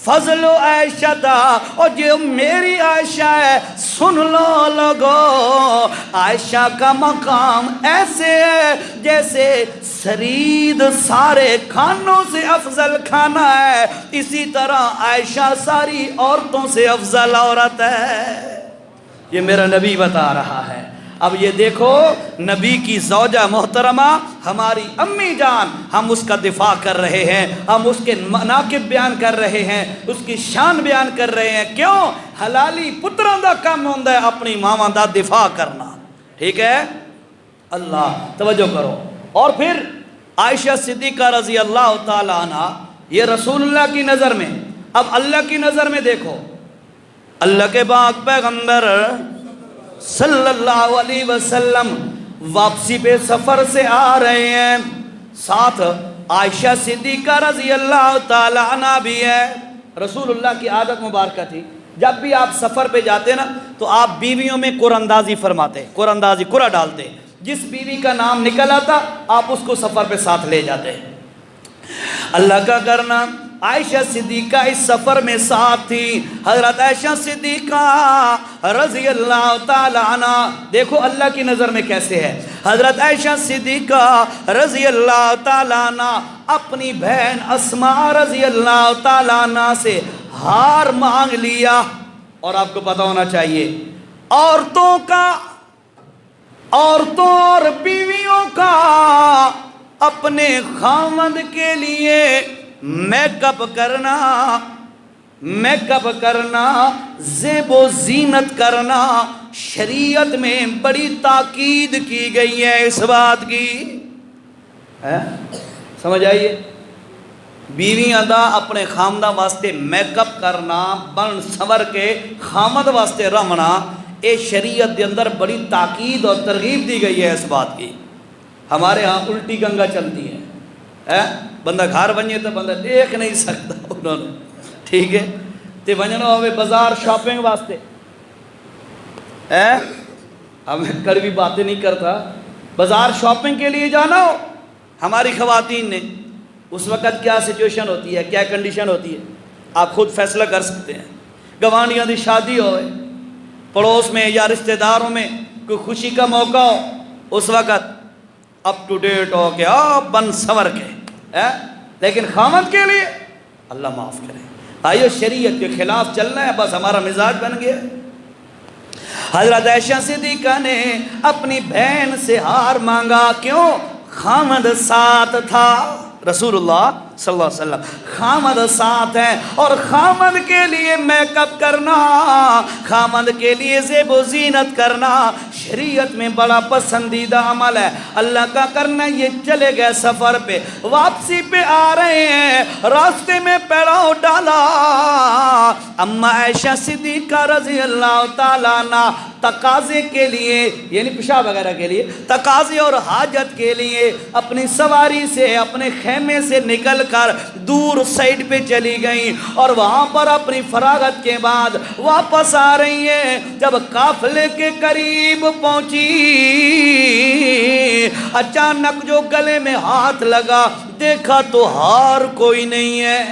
فضل عائشہ تھا، اور جو میری عائشہ ہے، سن لو لوگو، عائشہ کا مقام ایسے ہے جیسے سرید سارے کھانوں سے افضل کھانا ہے، اسی طرح عائشہ ساری عورتوں سے افضل عورت ہے۔ یہ میرا نبی بتا رہا ہے۔ اب یہ دیکھو، نبی کی زوجہ محترمہ ہماری امی جان، ہم اس کا دفاع کر رہے ہیں، ہم اس کے مناقب بیان کر رہے ہیں، اس کی شان بیان کر رہے ہیں۔ کیوں؟ حلالی پتروں دا کام ہوندہ ہے اپنی ماواں دا دفاع کرنا، ٹھیک ہے؟ اللہ توجہ کرو۔ اور پھر عائشہ صدیقہ رضی اللہ تعالیٰ عنہ، یہ رسول اللہ کی نظر میں، اب اللہ کی نظر میں دیکھو، اللہ کے پاک پیغمبر صلی اللہ علیہ وسلم واپسی پہ سفر سے آ رہے ہیں، ساتھ عائشہ صدیقہ رضی اللہ تعالیٰ عنہ بھی ہے۔ رسول اللہ کی عادت مبارکہ تھی، جب بھی آپ سفر پہ جاتے نا تو آپ بیویوں میں قرآن اندازی فرماتے، قرآن اندازی قرآن ڈالتے، جس بیوی کا نام نکل آتا آپ اس کو سفر پہ ساتھ لے جاتے۔ اللہ کا کرنا، عائشہ صدیقہ اس سفر میں ساتھ تھی۔ حضرت عائشہ صدیقہ رضی اللہ تعالی عنہ، دیکھو اللہ کی نظر میں کیسے ہے۔ حضرت عائشہ صدیقہ رضی اللہ تعالی عنہ اپنی بہن اسماء رضی اللہ تعالی عنہ سے ہار مانگ لیا۔ اور آپ کو پتہ ہونا چاہیے، عورتوں اور بیویوں کا اپنے خاوند کے لیے میک اپ کرنا، زیب و زینت کرنا شریعت میں بڑی تاکید کی گئی ہے اس بات کی، سمجھ آئیے؟ بیویاں دا اپنے خامدہ واسطے میک اپ کرنا، بن سور کے خامد واسطے رمنا، اے شریعت دے اندر بڑی تاکید اور ترغیب دی گئی ہے اس بات کی۔ ہمارے ہاں الٹی گنگا چلتی ہے، بندہ گھر بنیے تو بندہ دیکھ نہیں سکتا انہوں نے، ٹھیک ہے؟ تے بننا ہوئے بازار شاپنگ واسطے، ہمیں کڑوی باتیں نہیں کرتا، بازار شاپنگ کے لیے جانا ہو ہماری خواتین نے، اس وقت کیا سچویشن ہوتی ہے، کیا کنڈیشن ہوتی ہے، آپ خود فیصلہ کر سکتے ہیں۔ گوانیاں دی شادی ہوئے، پڑوس میں یا رشتہ داروں میں کوئی خوشی کا موقع ہو، اس وقت اپ ٹو ڈیٹ ہو کے بن سور کے، لیکن خامد کے لیے اللہ معاف کرے، آئیو شریعت کے خلاف چلنا ہے، بس ہمارا مزاج بن گیا۔ حضرت عائشہ صدیقہ نے اپنی بہن سے ہار مانگا، کیوں؟ خامد ساتھ تھا، رسول اللہ صلی اللہ علیہ وسلم خامد ساتھ ہے، اور خامد کے لیے میک اپ کرنا، خامد کے لیے زیب و زینت کرنا شریعت میں بڑا پسندیدہ عمل ہے۔ اللہ کا کرنا، یہ چلے گئے سفر پہ، واپسی پہ آ رہے ہیں، راستے میں پیراؤ ڈالا، اما عائشہ صدیقہ رضی اللہ تعالیٰ عنہ تقاضے کے لیے، یعنی پیشاب وغیرہ کے لیے، تقاضے اور حاجت کے لیے اپنی سواری سے، اپنے خیمے سے نکل کر دور سائڈ پہ چلی گئیں، اور وہاں پر اپنی فراغت کے بعد واپس آ رہی ہیں۔ جب قافلے کے قریب پہنچی، اچانک جو گلے میں ہاتھ لگا، دیکھا تو ہار کوئی نہیں ہے،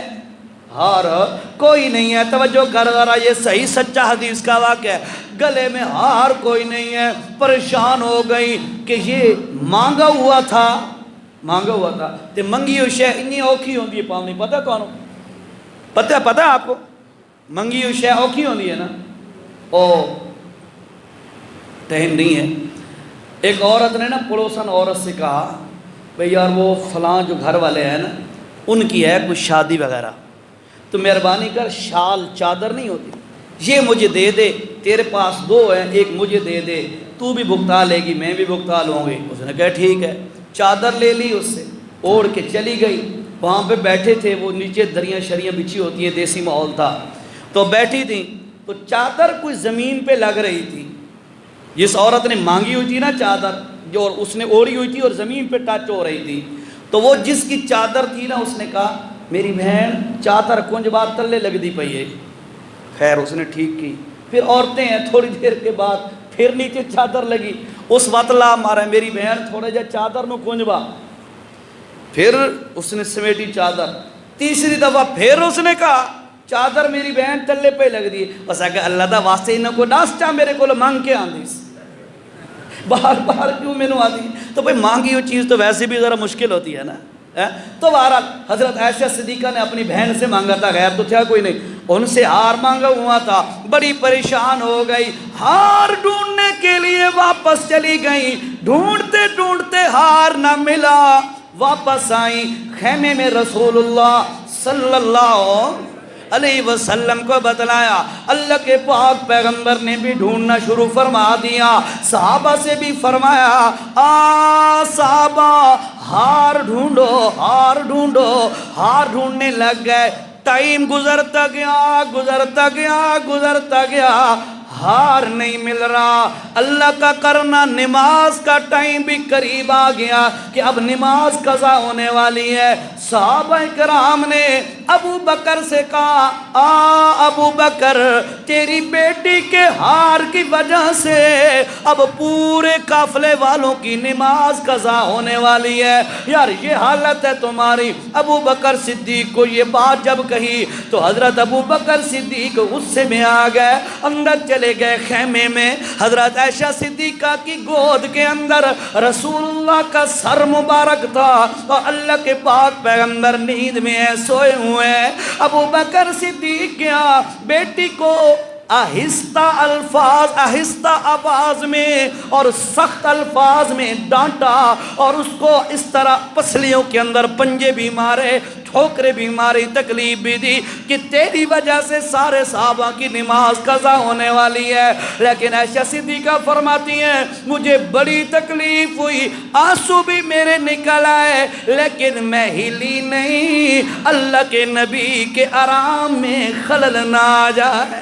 ہار کوئی نہیں ہے۔ توجہ کر رہا، یہ صحیح سچا حدیث کا واقعہ ہے، گلے میں ہار کوئی نہیں ہے۔ پریشان ہو گئی کہ یہ مانگا ہوا تھا تے منگی ہوئی شے اتنی اوکھی ہوندی ہے، پاؤں نہیں پتہ کون پتہ آپ کو، منگی ہوئی شے اوکھی ہوندی ہے نا، او تہن نہیں ہے۔ ایک عورت نے نا پڑوسن عورت سے کہا، بھئی یار وہ فلاں جو گھر والے ہیں نا، ان کی ہے کچھ شادی وغیرہ، تو مہربانی کر شال چادر نہیں ہوتی، یہ مجھے دے دے، تیرے پاس 2 ہیں، ایک مجھے دے دے، تو بھی بھگتا لے گی میں بھی بھگتا لوں گی۔ اس نے کہا ٹھیک ہے، چادر لے لی اس سے، اوڑھ کے چلی گئی۔ وہاں پہ بیٹھے تھے وہ، نیچے دریاں شریاں بچھی ہوتی ہیں، دیسی ماحول تھا، تو بیٹھی تھیں، تو چادر کوئی زمین پہ لگ رہی تھی۔ جس عورت نے مانگی ہوئی تھی نا چادر، جو اس نے اوڑھی ہوئی تھی اور زمین پہ ٹچ ہو رہی تھی، تو وہ جس کی چادر تھی نا، اس نے کہا میری بہن چادر کنج بات تلے لگ دی پئی ہے۔ خیر اس نے ٹھیک کی۔ پھر عورتیں ہیں، تھوڑی دیر کے بعد پھر نیچے چادر لگی، اس وطلا مارا میری بہن تھوڑے جا چادر نو کنج با۔ پھر اس نے سمیٹی چادر، تیسری دفعہ پھر اس نے کہا چادر میری بہن تلے پہ لگ دی۔ بس کہ اللہ دا واسطے انہوں کو ناس چاہ میرے کو مانگ کے آندیس، بار بار کیوں میں نے آدھی؟ تو بھئی مانگی ہوئی چیز تو ویسے بھی ذرا مشکل ہوتی ہے نا۔ تو بہرحال حضرت عائشہ صدیقہ نے اپنی بہن سے مانگا تھا، غیر تو تھا کوئی نہیں، ان سے ہار مانگا ہوا تھا، بڑی پریشان ہو گئی، ہار ڈھونڈنے کے لیے واپس چلی گئی، ڈھونڈتے ڈھونڈتے ہار نہ ملا، واپس آئی، خیمے میں رسول اللہ صلی اللہ علیہ وسلم کو بتلایا، اللہ کے پاک پیغمبر نے بھی ڈھونڈنا شروع فرما دیا، صحابہ سے بھی فرمایا صحابہ ہار ڈھونڈو، ہار ڈھونڈو، ہار ڈھونڈنے لگ گئے۔ ٹائم گزرتا گیا، گزرتا گیا، گزرتا گیا، ہار نہیں مل رہا۔ اللہ کا کرنا نماز کا ٹائم بھی قریب آ گیا کہ اب نماز قضا ہونے والی ہے۔ صحابہ کرام نے ابو بکر سے کہا ابو بکر تیری بیٹی کے ہار کی وجہ سے اب پورے قافلے والوں کی نماز قضا ہونے والی ہے، یار یہ حالت ہے تمہاری۔ ابو بکر صدیق کو یہ بات جب کہی تو حضرت ابو بکر صدیق غصے میں آ گئے، اندر چلے گئے خیمے میں۔ حضرت عائشہ صدیقہ کی گود کے اندر رسول اللہ کا سر مبارک تھا اور اللہ کے پاک پیغمبر نیند میں ہے، سوئے ہوئے ہیں۔ ابو بکر صدیق گیا، بیٹی کو آہستہ الفاظ، آہستہ آواز میں اور سخت الفاظ میں ڈانٹا اور اس کو اس طرح پسلیوں کے اندر پنجے بھی مارے، ٹھوکرے بھی ماری، تکلیف بھی دی کہ تیری وجہ سے سارے صحابہ کی نماز قضا ہونے والی ہے۔ لیکن عائشہ صدیقہ فرماتی ہیں مجھے بڑی تکلیف ہوئی، آنسو بھی میرے نکل آئے، لیکن میں ہلی نہیں، اللہ کے نبی کے آرام میں خلل نہ آ جائے۔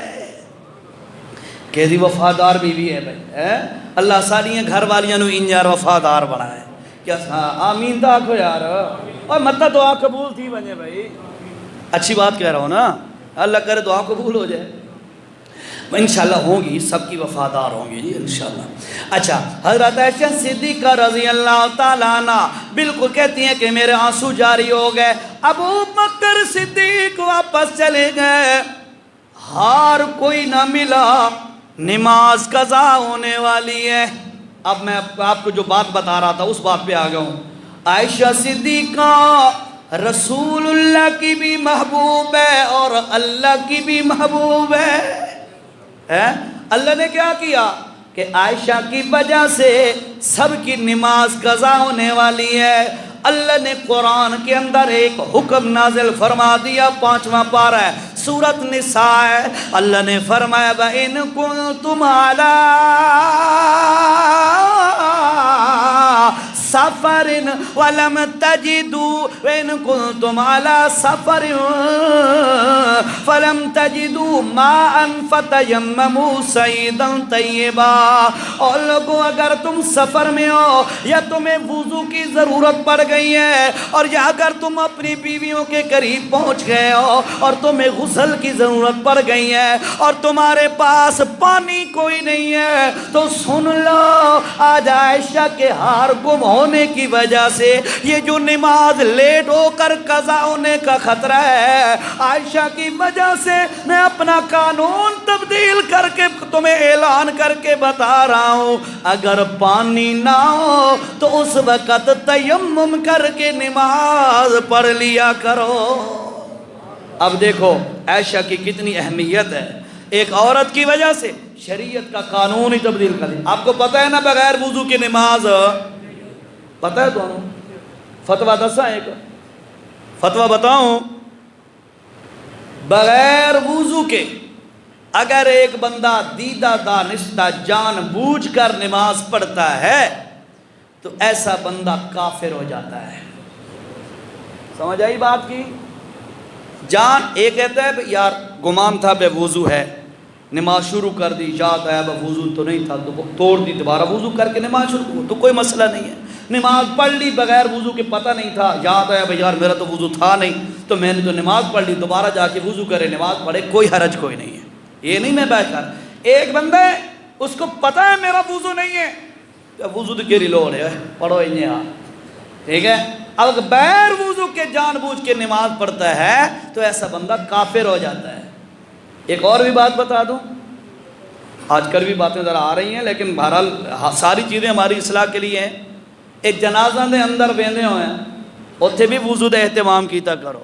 کیسی وفادار بیوی ہے بھائی، اللہ ساریاں گھر والیاں نو انجار وفادار بنائے۔ کیا آمین دا آکھو یار، اور مطلع دعا قبول تھی بنے بھائی، اچھی بات کہہ رہا ہوں نا، اللہ کرے دعا قبول ہو جائے، انشاءاللہ ہوں گی، سب کی وفادار ہوں گی جی انشاءاللہ۔ اچھا حضرت عائشہ صدیقہ رضی اللہ تعالیٰ عنہ بالکل کہتی ہیں کہ میرے آنسو جاری ہو گئے۔ ابو بکر صدیق واپس چلے گئے، ہار کوئی نہ ملا، نماز قضا ہونے والی ہے۔ اب میں آپ کو جو بات بتا رہا تھا اس بات پہ آ گیا ہوں۔ عائشہ صدیقہ رسول اللہ کی بھی محبوب ہے اور اللہ کی بھی محبوب ہے۔ اللہ نے کیا کیا کہ عائشہ کی وجہ سے سب کی نماز قضا ہونے والی ہے۔ اللہ نے قرآن کے اندر ایک حکم نازل فرما دیا، 5واں پارہ ہے، سورۃ نساء ہے۔ اللہ نے فرمایا وَإِن كُنتُمْ عَلَىٰ سَفَرٍ وَلَمْ تَجِدُوا وَإِن كُنتُمْ عَلَىٰ سَفَرٍ فَلَمْ تَجِدُوا مَاءً فَتَيَمَّمُوا صَعِيدًا طَيِّبًا۔ اور لوگوں اگر تم سفر میں ہو یا تمہیں وضو کی ضرورت پڑ گئی ہے اور یا اگر تم اپنی بیویوں کے قریب پہنچ گئے ہو اور تمہیں غسل کی ضرورت پڑ گئی ہے اور تمہارے پاس پانی کوئی نہیں ہے تو سن لو، آج عائشہ کے ہار گم ہونے کی وجہ سے یہ جو نماز لیٹ ہو کر قضا ہونے کا خطرہ ہے، عائشہ کی وجہ سے میں اپنا قانون تبدیل کر کے تمہیں اعلان کر کے بتا رہا ہوں، اگر پانی نہ ہو تو اس وقت تیمم کر کے نماز پڑھ لیا کرو۔ اب دیکھو عائشہ کی کتنی اہمیت ہے، ایک عورت کی وجہ سے شریعت کا قانون ہی تبدیل کر دیا۔ آپ کو پتہ ہے نا بغیر وضو کی نماز، پتہ ہے تو فتویٰ دسا، ایک فتویٰ بتاؤں، بغیر وضو کے اگر ایک بندہ دیدہ دانستہ جان بوجھ کر نماز پڑھتا ہے تو ایسا بندہ کافر ہو جاتا ہے۔ سمجھ آئی بات کی؟ جان ایک کہتا ہے یار گمان تھا بے وضو ہے، نماز شروع کر دی، یاد آیا بے وضو تو نہیں تھا، تو توڑ دی، دوبارہ وضو کر کے نماز شروع ہو تو کوئی مسئلہ نہیں ہے۔ نماز پڑھ لی بغیر وضو کے، پتہ نہیں تھا، یاد آیا بھائی یار میرا تو وضو تھا نہیں، تو میں نے تو نماز پڑھ لی، دوبارہ جا کے وضو کرے نماز پڑھے، کوئی حرج کوئی نہیں ہے۔ یہ نہیں میں بیٹھ کر، ایک بندہ ہے اس کو پتہ ہے میرا وضو نہیں ہے، وضو تو کیری لوڑ ہے، پڑھو انہیں ہاں، ٹھیک ہے۔ اب بغیر وضو کے جان بوجھ کے نماز پڑھتا ہے تو ایسا بندہ کافر ہو جاتا ہے۔ ایک اور بھی بات بتا دوں، آج کل بھی باتیں ذرا آ رہی ہیں لیکن بہرحال ساری چیزیں ہماری اصلاح کے لیے ہیں۔ ایک جنازہ دے اندر بیندے ہوئے ہیں، اتھے بھی وضو دے اہتمام کیتا کرو۔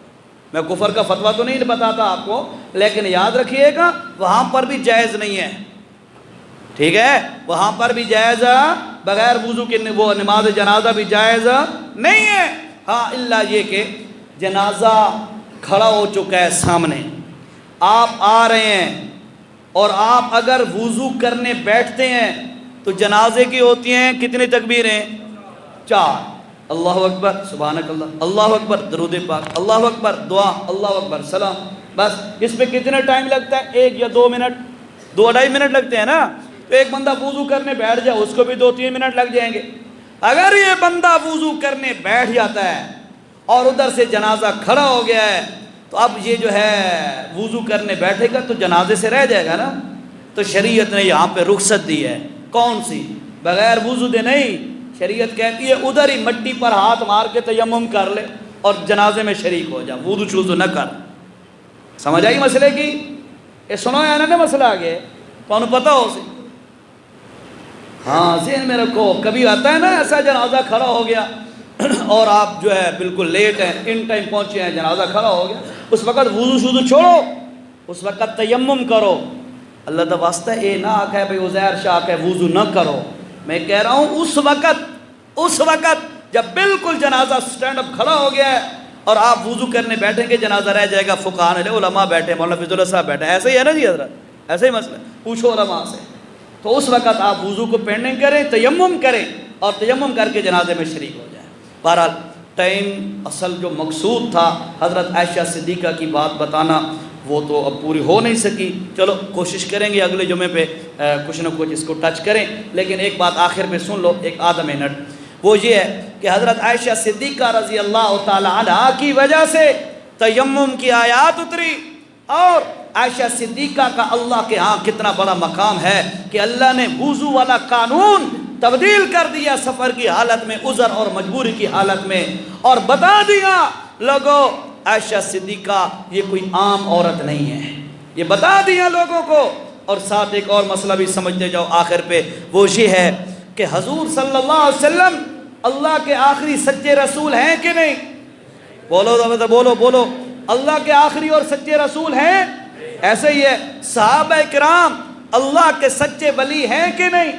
میں کفر کا فتویٰ تو نہیں بتاتا آپ کو، لیکن یاد رکھیے گا وہاں پر بھی جائز نہیں ہے، ٹھیک ہے، وہاں پر بھی جائز بغیر وضو کے وہ نماز جنازہ بھی جائز نہیں ہے۔ ہاں اللہ یہ کہ جنازہ کھڑا ہو چکا ہے سامنے، آپ آ رہے ہیں اور آپ اگر وضو کرنے بیٹھتے ہیں تو جنازے کی ہوتی ہیں کتنی تکبیریں؟ 4، اللہ اکبر سبحانک اللہ، اللہ اکبر درود پاک، اللہ اکبر دعا، اللہ اکبر سلام، بس اس پہ کتنا ٹائم لگتا ہے؟ 1 یا 2 منٹ، 2-2.5 منٹ لگتے ہیں نا۔ تو ایک بندہ وضو کرنے بیٹھ جائے اس کو بھی 2-3 منٹ لگ جائیں گے۔ اگر یہ بندہ وضو کرنے بیٹھ جاتا ہے اور ادھر سے جنازہ کھڑا ہو گیا ہے تو اب یہ جو ہے وضو کرنے بیٹھے گا تو جنازے سے رہ جائے گا نا۔ تو شریعت نے یہاں پہ رخصت دی ہے، کون سی؟ بغیر وضو دے نہیں، شریعت کہتی ہے ادھر ہی مٹی پر ہاتھ مار کے تیمم کر لے اور جنازے میں شریک ہو جا، وضو شوضو نہ کر۔ سمجھ آئی مسئلے کی؟ یہ سنو ہے نا مسئلہ آگے تو انہوں پتہ ہو سی، ہاں ذہن میں رکھو۔ کبھی آتا ہے نا ایسا جنازہ کھڑا ہو گیا اور آپ جو ہے بالکل لیٹ ہیں، ان ٹائم پہنچے ہیں، جنازہ کھڑا ہو گیا، اس وقت وضو شوضو چھوڑو، اس وقت تیمم کرو۔ اللہ دا واسطہ اے نہ آکھے بھئی عزیر شاہ کہ وضو نہ کرو، میں کہہ رہا ہوں اس وقت جب بالکل جنازہ سٹینڈ اپ کھڑا ہو گیا ہے اور آپ وضو کرنے بیٹھیں گے جنازہ رہ جائے گا، فقہاء نے علماء بیٹھے، مولانا فضل اللہ صاحب بیٹھے، ایسے ہی ہے نا جی حضرت، ایسے ہی مسئلہ، پوچھو علماء سے۔ تو اس وقت آپ وضو کو پینڈنگ کریں، تیمم کریں اور تیمم کر کے جنازے میں شریک ہو جائیں۔ بہرحال ٹائم اصل جو مقصود تھا حضرت عائشہ صدیقہ کی بات بتانا وہ تو اب پوری ہو نہیں سکی، چلو کوشش کریں گے اگلے جمعے پہ کچھ نہ کچھ اس کو ٹچ کریں، لیکن ایک بات آخر پہ سن لو، ایک آدھا منٹ، وہ یہ ہے کہ حضرت عائشہ صدیقہ رضی اللہ تعالی عنہ کی وجہ سے تیمم کی آیات اتری، اور عائشہ صدیقہ کا اللہ کے ہاں کتنا بڑا مقام ہے کہ اللہ نے وضو والا قانون تبدیل کر دیا سفر کی حالت میں، عذر اور مجبوری کی حالت میں، اور بتا دیا لوگوں عائشہ صدیقہ یہ کوئی عام عورت نہیں ہے، یہ بتا دیا لوگوں کو۔ اور ساتھ ایک اور مسئلہ بھی سمجھتے جاؤ آخر پہ، وہ یہ ہے کہ حضور صلی اللہ علیہ وسلم اللہ کے آخری سچے رسول ہیں کہ نہیں؟ بولو، اللہ کے آخری اور سچے رسول ہیں؟ ایسے ہی ہے صحابہ کرام اللہ کے سچے ولی ہیں کہ نہیں؟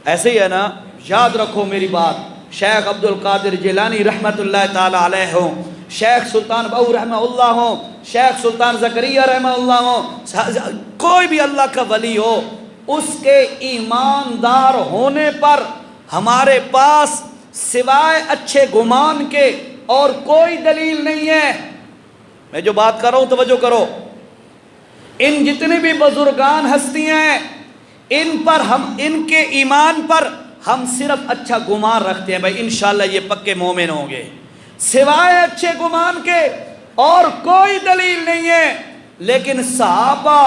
ایسے ہی ہے نا۔ یاد رکھو میری بات، شیخ عبد القادر جیلانی رحمت اللہ تعالی علیہ ہوں، شیخ سلطان بہو رحمہ اللہ ہوں، شیخ سلطان زکریا رحمہ اللہ ہوں، کوئی بھی اللہ کا ولی ہو، اس کے ایماندار ہونے پر ہمارے پاس سوائے اچھے گمان کے اور کوئی دلیل نہیں ہے۔ میں جو بات کر رہا ہوں توجہ کرو، ان جتنے بھی بزرگان ہستیاں ہیں ان کے ایمان پر ہم صرف اچھا گمان رکھتے ہیں، بھائی انشاءاللہ یہ پکے مومن ہوں گے، سوائے اچھے گمان کے اور کوئی دلیل نہیں ہے۔ لیکن صحابہ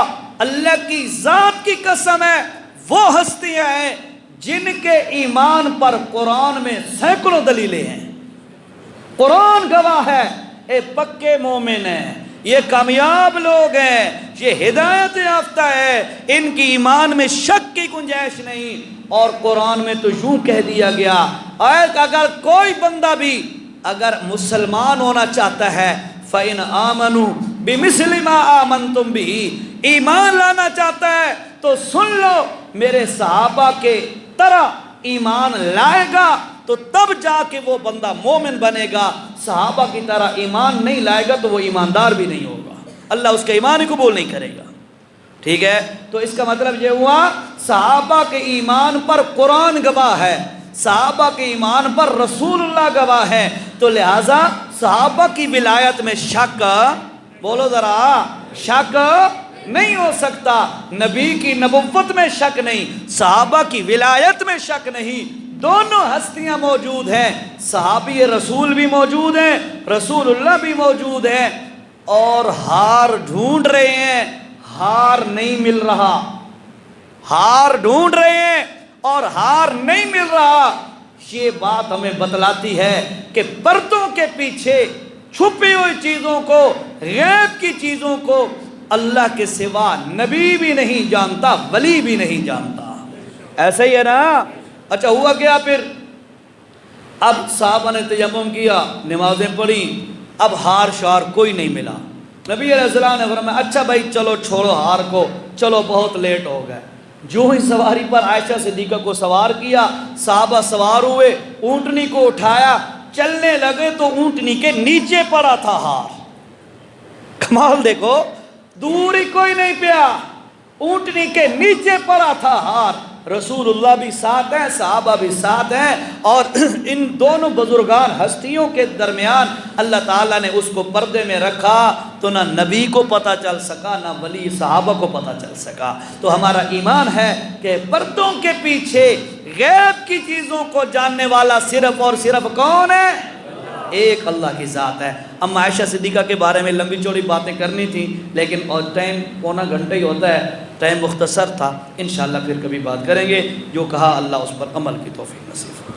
اللہ کی ذات کی قسم ہے وہ ہستیاں ہیں جن کے ایمان پر قرآن میں سینکڑوں دلیلیں ہیں، قرآن گواہ ہے، اے پکے مومن ہیں، یہ کامیاب لوگ ہیں، یہ ہدایت یافتہ ہے، ان کی ایمان میں شک کی گنجائش نہیں۔ اور قرآن میں تو یوں کہہ دیا گیا، اگر کوئی بندہ بھی اگر مسلمان ہونا چاہتا ہے فَإِنْ آمَنُوا بِمِثْلِ مَا آمَنْتُمْ بِهِ، ایمان لانا چاہتا ہے تو سن لو میرے صحابہ کے طرح ایمان لائے گا تو تب جا کے وہ بندہ مومن بنے گا، صحابہ کی طرح ایمان نہیں لائے گا تو وہ ایماندار بھی نہیں ہوگا۔ اللہ اس کا ایمان ہی قبول نہیں کرے گا. ٹھیک ہے، تو اس کا مطلب یہ ہوا صحابہ کے ایمان پر قرآن گواہ ہے، صحابہ کے ایمان پر رسول اللہ گواہ ہے، تو لہٰذا صحابہ کی ولایت میں شک، بولو ذرا، شک نہیں ہو سکتا. نبی کی نبوت میں شک نہیں، صحابہ کی ولایت میں شک نہیں. دونوں ہستیاں موجود ہیں، صحابی رسول بھی موجود ہیں، رسول اللہ بھی موجود ہیں، اور ہار ڈھونڈ رہے ہیں، ہار نہیں مل رہا. ہار ڈھونڈ رہے ہیں اور ہار نہیں مل رہا. یہ بات ہمیں بتلاتی ہے کہ پردوں کے پیچھے چھپی ہوئی چیزوں کو، غیب کی چیزوں کو اللہ کے سوا نبی بھی نہیں جانتا، ولی بھی نہیں جانتا. ایسا ہی ہے نا. اچھا ہوا کیا پھر؟ اب صحابہ نے تیمم کیا، نمازیں پڑھی، اب ہار شار کوئی نہیں ملا. نبی علیہ السلام نے فرمایا اچھا بھائی چلو چھوڑو ہار کو، چلو بہت لیٹ ہو گئے. جو ہی سواری پر عائشہ صدیقہ کو سوار کیا، صحابہ سوار ہوئے، اونٹنی کو اٹھایا، چلنے لگے تو اونٹنی کے نیچے پڑا تھا ہار. کمال دیکھو، دور ہی کوئی نہیں پیا، اونٹنی کے نیچے پڑا تھا ہار. رسول اللہ بھی ساتھ ہیں، صحابہ بھی ساتھ ہیں، اور ان دونوں بزرگان ہستیوں کے درمیان اللہ تعالیٰ نے اس کو پردے میں رکھا، تو نہ نبی کو پتہ چل سکا، نہ ولی صحابہ کو پتہ چل سکا. تو ہمارا ایمان ہے کہ پردوں کے پیچھے غیب کی چیزوں کو جاننے والا صرف اور صرف کون ہے؟ ایک اللہ کی ذات ہے. اب عائشہ صدیقہ کے بارے میں لمبی چوڑی باتیں کرنی تھی، لیکن اور ٹائم پونا گھنٹہ ہی ہوتا ہے، ٹائم مختصر تھا. انشاءاللہ پھر کبھی بات کریں گے. جو کہا اللہ اس پر عمل کی توفیق نصیب.